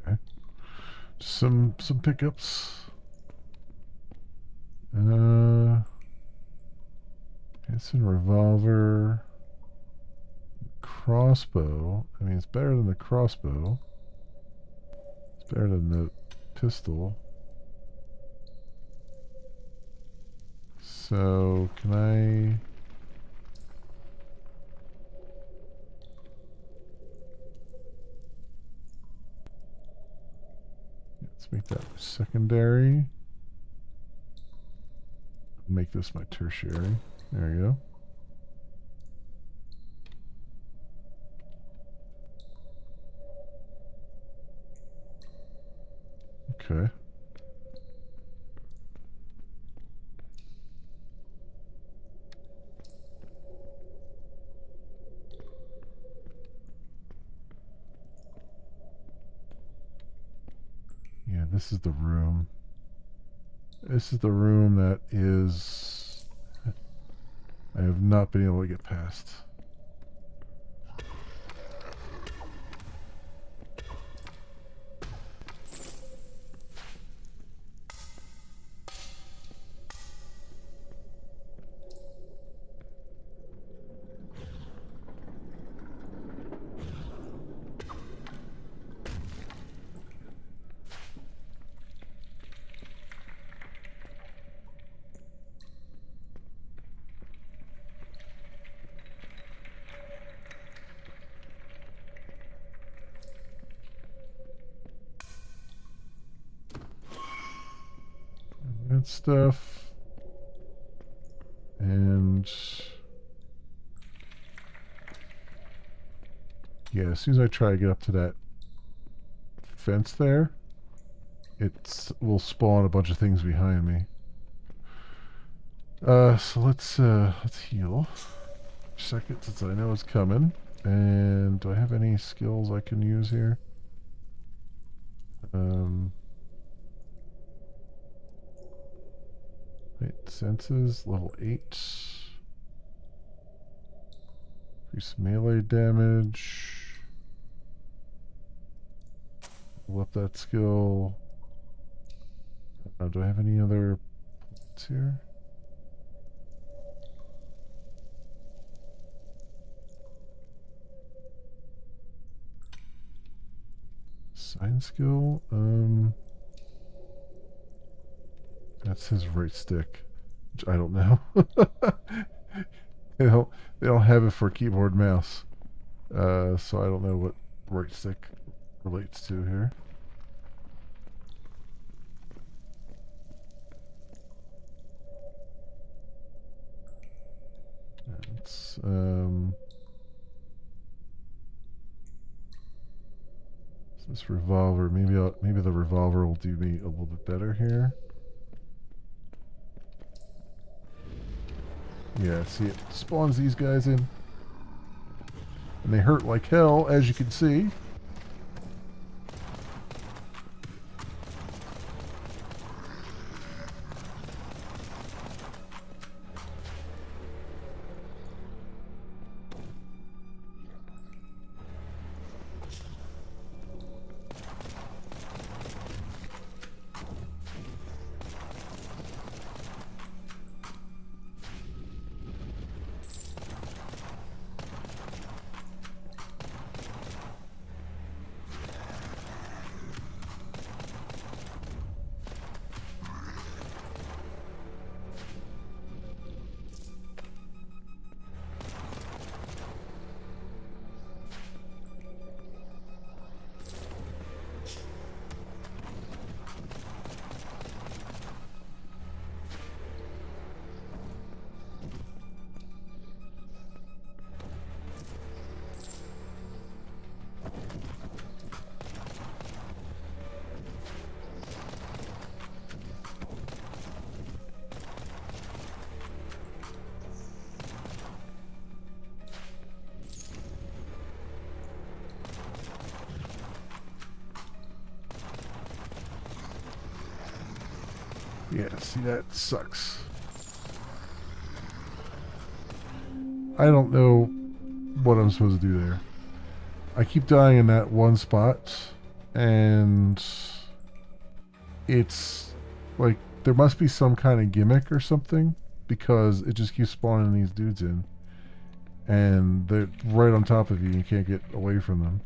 Okay. Some pickups. It's a revolver. Crossbow. I mean, it's better than the crossbow. It's better than the pistol. So, can I... Let's make that secondary. Make this my tertiary. There we go. Okay. Yeah, this is the room. This is the room that is... I have not been able to get past. That stuff. And yeah, as soon as I try to get up to that fence there, it will spawn a bunch of things behind me. So let's heal for a second since I know it's coming. And do I have any skills I can use here? Wait, senses, level 8. Increase melee damage. Level up that skill. Do I have any other points here? Sign skill? That's his right stick, which I don't know. They don't have it for keyboard mouse, so I don't know what right stick relates to here. That's this revolver. Maybe the revolver will do me a little bit better here. Yeah, see, it spawns these guys in. And they hurt like hell, as you can see. Yeah, see, that sucks. I don't know what I'm supposed to do there. I keep dying in that one spot, and it's like there must be some kind of gimmick or something because it just keeps spawning these dudes in, and they're right on top of you. You can't get away from them.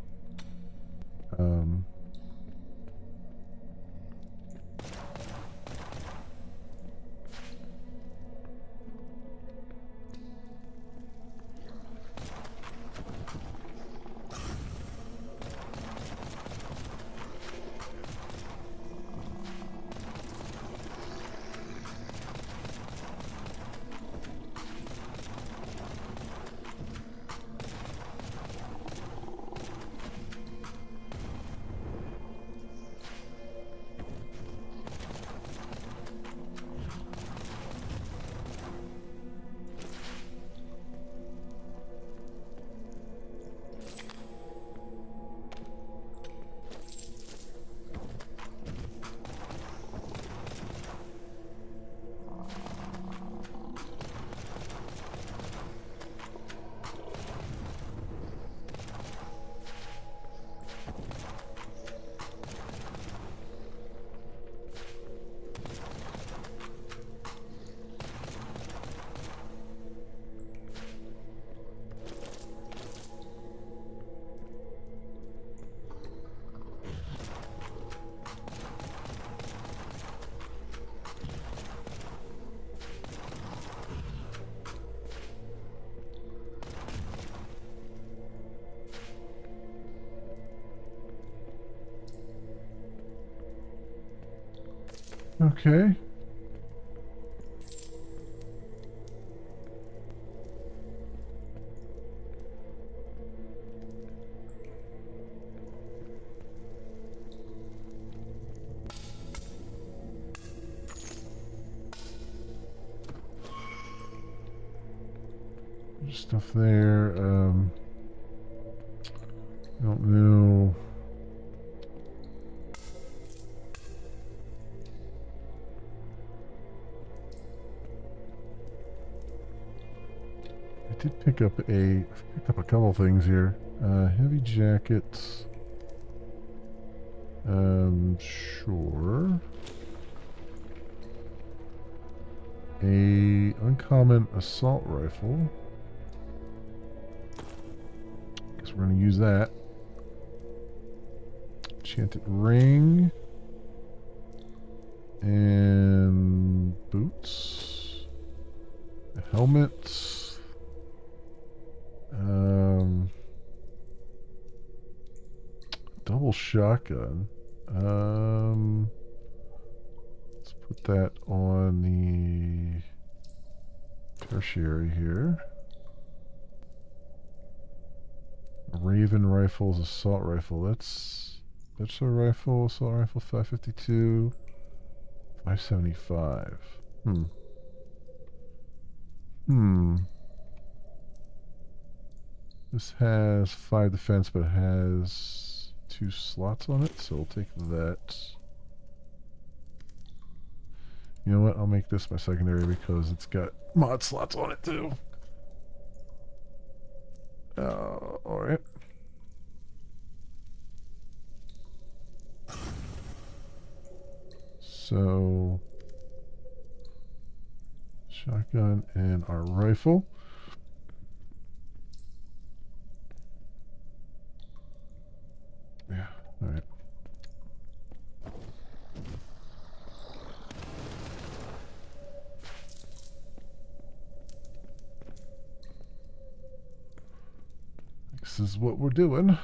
Okay. There's stuff there. I don't know. I did pick up a couple things here. Heavy jackets. Sure. A uncommon assault rifle. Guess we're gonna use that. Enchanted ring. And boots. A helmet. Double shotgun. Let's put that on the tertiary here. Raven rifles, assault rifle. That's a rifle, assault rifle, 552, 575. This has 5 defense, but it has 2 slots on it, so we'll take that. You know what? I'll make this my secondary because it's got mod slots on it too. Alright. So, shotgun and our rifle. Yeah, alright. This is what we're doing.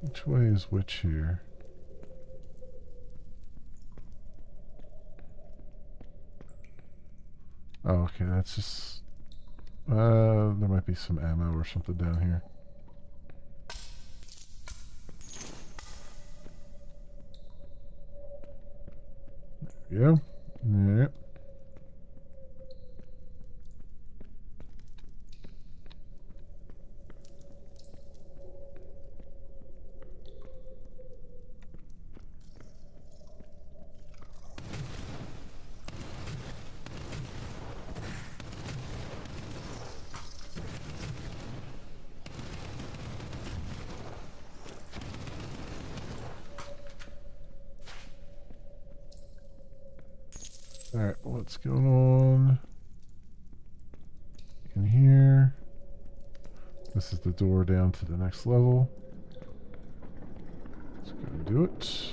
Which way is which here? Oh, okay, that's just... there might be some ammo or something down here. Yeah. Yep. Alright, what's going on in here? This is the door down to the next level. Let's go and do it.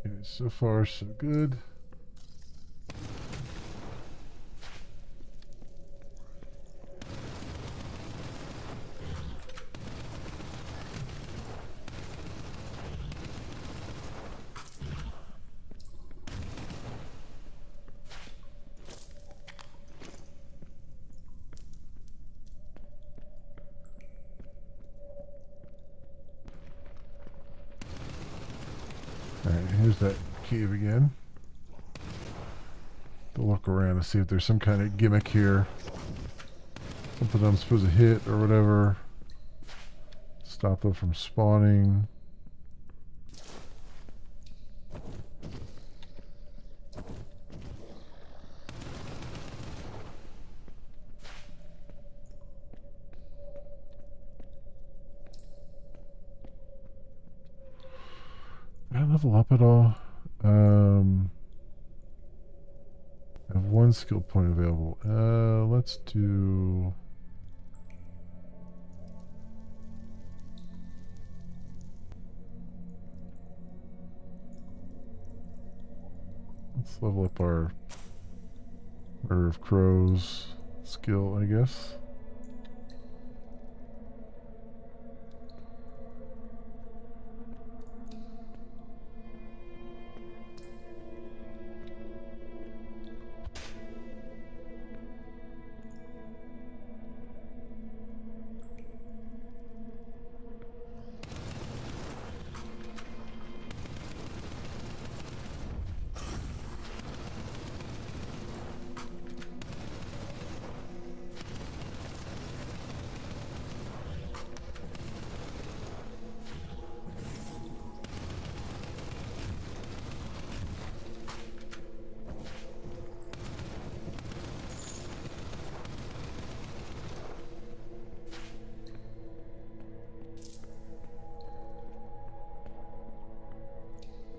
Okay, so far so good. Alright, here's that cave again. To look around to see if there's some kind of gimmick here. Something I'm supposed to hit or whatever. Stop them from spawning. Did I level up at all? I have one skill point available. Let's do... Let's level up our Murder of Crows skill, I guess.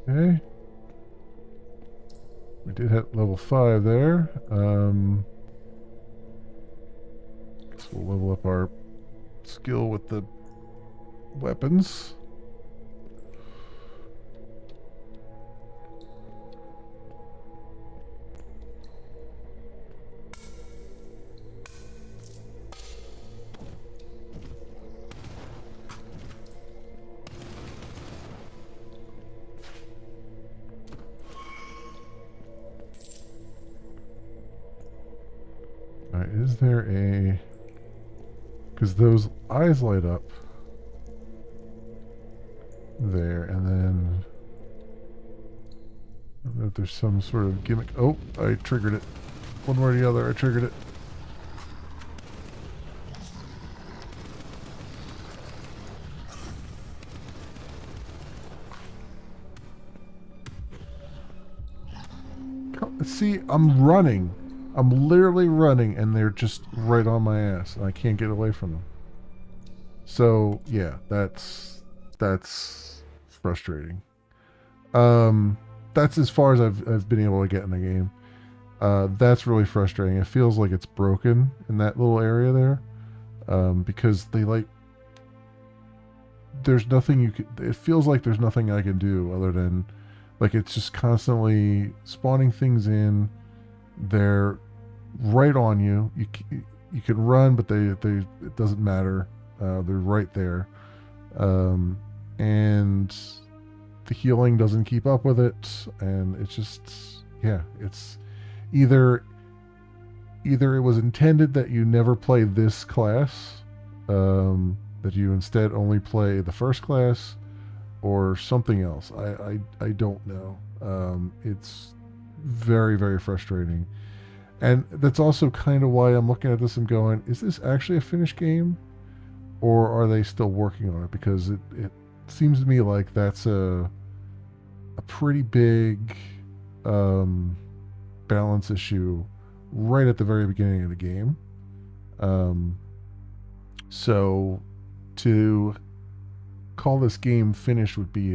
Okay. We did hit level 5 there. Guess we'll level up our skill with the weapons. Is there a... Because those eyes light up there, and then... I don't know if there's some sort of gimmick. Oh, I triggered it. One way or the other, I triggered it. See, I'm running. I'm literally running, and they're just right on my ass, and I can't get away from them. So, yeah, that's frustrating. Um, that's as far as I've been able to get in the game. That's really frustrating. It feels like it's broken in that little area there, because they like there's nothing you can. It feels like there's nothing I can do other than like it's just constantly spawning things in. They're right on you. You can run, but they it doesn't matter. They're right there, um, and the healing doesn't keep up with it, and it's just yeah, it's either either it was intended that you never play this class, that you instead only play the first class, or something else. I don't know. It's very very frustrating, and that's also kind of why I'm looking at this and going, is this actually a finished game, or are they still working on it? Because it seems to me like that's a pretty big um, balance issue right at the very beginning of the game. Um, so to call this game finished would be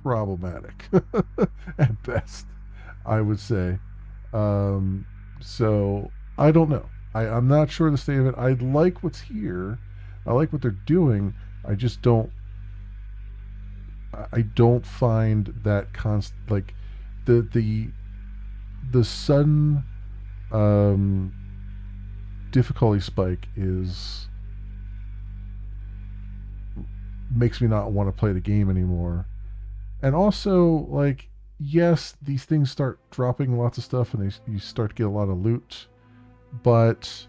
problematic at best, I would say. Um, so I don't know. I'm not sure the state of it. I like what's here. I like what they're doing. I just don't. I don't find that like the the the sudden um, difficulty spike is makes me not want to play the game anymore. And also, like, yes, these things start dropping lots of stuff, and you start to get a lot of loot, but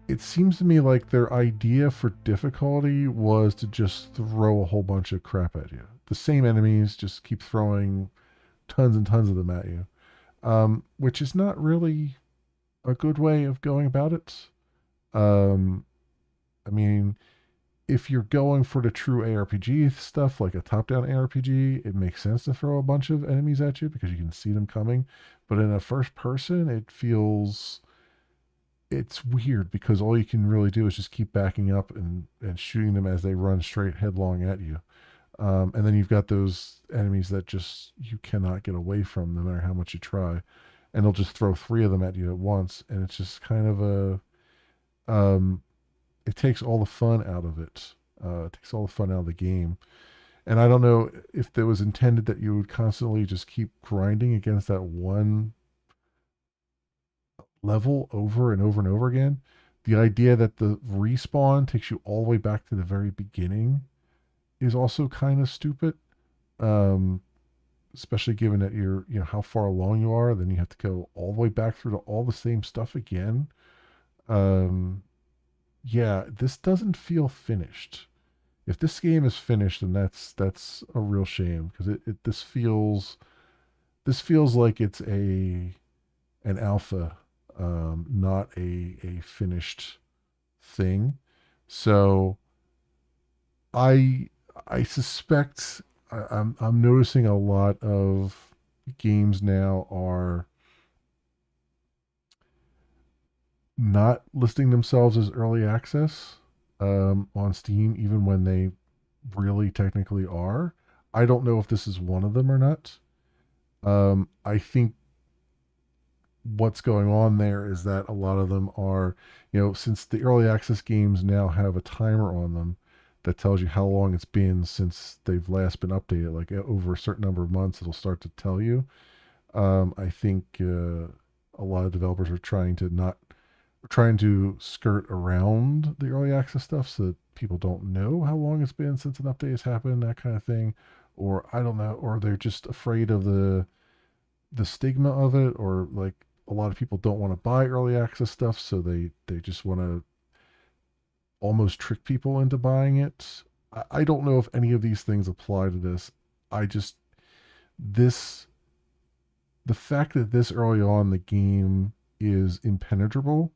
it seems to me like their idea for difficulty was to just throw a whole bunch of crap at you. The same enemies, just keep throwing tons and tons of them at you, which is not really a good way of going about it. Um, I mean, if you're going for the true ARPG stuff, like a top-down ARPG, it makes sense to throw a bunch of enemies at you because you can see them coming. But in a first person, it's weird because all you can really do is just keep backing up and shooting them as they run straight headlong at you. And then you've got those enemies that just you cannot get away from no matter how much you try. And they'll just throw three of them at you at once. And it's just kind of it takes all the fun out of it. It takes all the fun out of the game. And I don't know if it was intended that you would constantly just keep grinding against that one level over and over and over again. The idea that the respawn takes you all the way back to the very beginning is also kind of stupid. Um, Especially given that you know how far along you are, then you have to go all the way back through to all the same stuff again. Um, yeah, this doesn't feel finished. If this game is finished, then that's a real shame because this feels like it's a an alpha, not a finished thing. So I I suspect I'm noticing a lot of games now are not listing themselves as early access on Steam, even when they really technically are. I don't know if this is one of them or not. I think what's going on there is that a lot of them are, you know, since the early access games now have a timer on them that tells you how long it's been since they've last been updated, like over a certain number of months, it'll start to tell you. I think a lot of developers are trying to skirt around the early access stuff so that people don't know how long it's been since an update has happened, that kind of thing. Or I don't know, or they're just afraid of the stigma of it, or like a lot of people don't want to buy early access stuff, so they just want to almost trick people into buying it. I don't know if any of these things apply to this. I just this the fact that this early on the game is impenetrable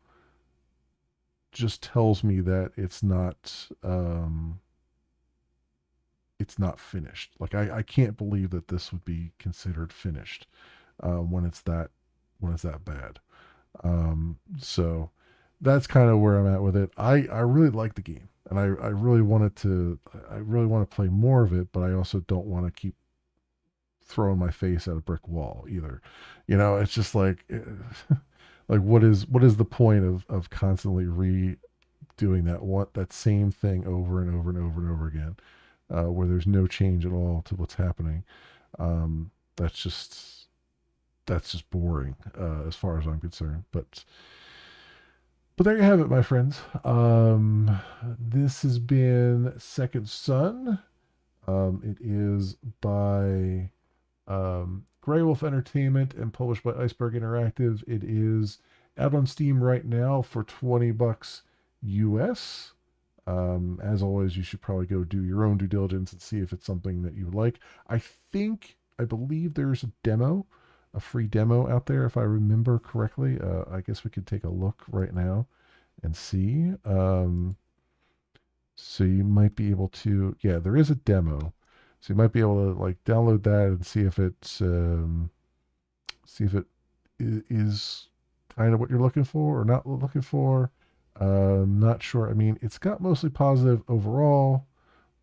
just tells me that it's not finished. Like I can't believe that this would be considered finished when it's that bad. So that's kind of where I'm at with it. I really like the game, and I really wanted to. I really want to play more of it, but I also don't want to keep throwing my face at a brick wall either. It's just like, like what is the point of constantly redoing that same thing over and over and over and over again, where there's no change at all to what's happening. Um, that's just boring, as far as I'm concerned. But there you have it, my friends. This has been Second Son. It is by Grey Wolf Entertainment and published by Iceberg Interactive. It is out on Steam right now for $20 US. As always, you should probably go do your own due diligence and see if it's something that you would like. I believe there's a free demo out there, if I remember correctly. I guess we could take a look right now and see. So you might be able to, yeah, there is a demo. So you might be able to like download that and see if it is kind of what you're looking for or not looking for. Not sure. I mean, it's got mostly positive overall,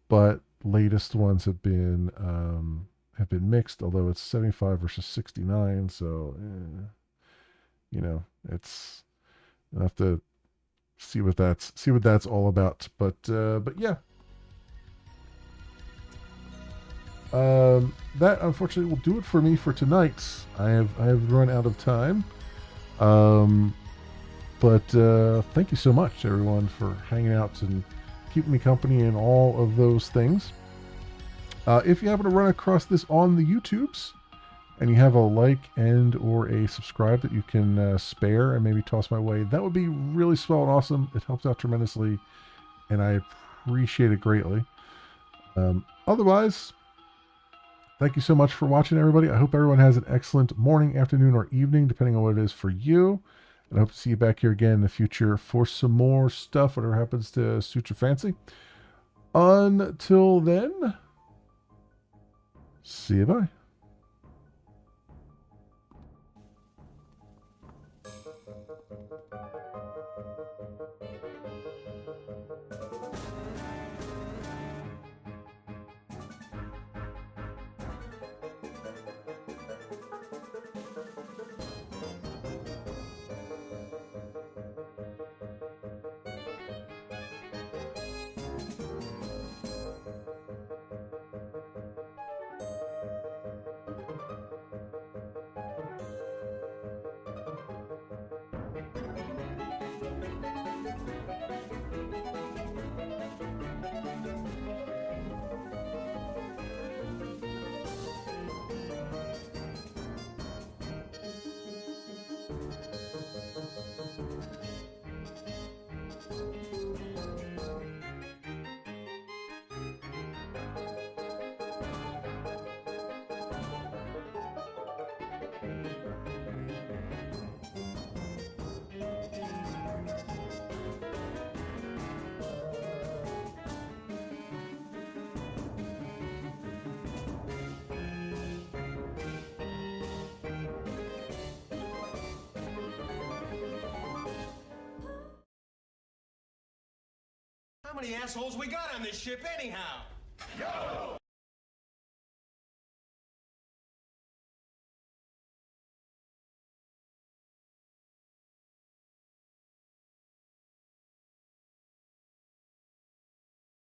but latest ones have been mixed. Although it's 75 versus 69, so it's I'll have to see what that's all about. But yeah. That unfortunately will do it for me for tonight. I have run out of time. But thank you so much, everyone, for hanging out and keeping me company and all of those things. If you happen to run across this on the YouTubes and you have a like and or a subscribe that you can spare and maybe toss my way, that would be really swell and awesome. It helps out tremendously, and I appreciate it greatly. Otherwise, thank you so much for watching, everybody. I hope everyone has an excellent morning, afternoon, or evening, depending on what it is for you. And I hope to see you back here again in the future for some more stuff, whatever happens to suit your fancy. Until then, see you, bye. How many assholes we got on this ship anyhow? Yo!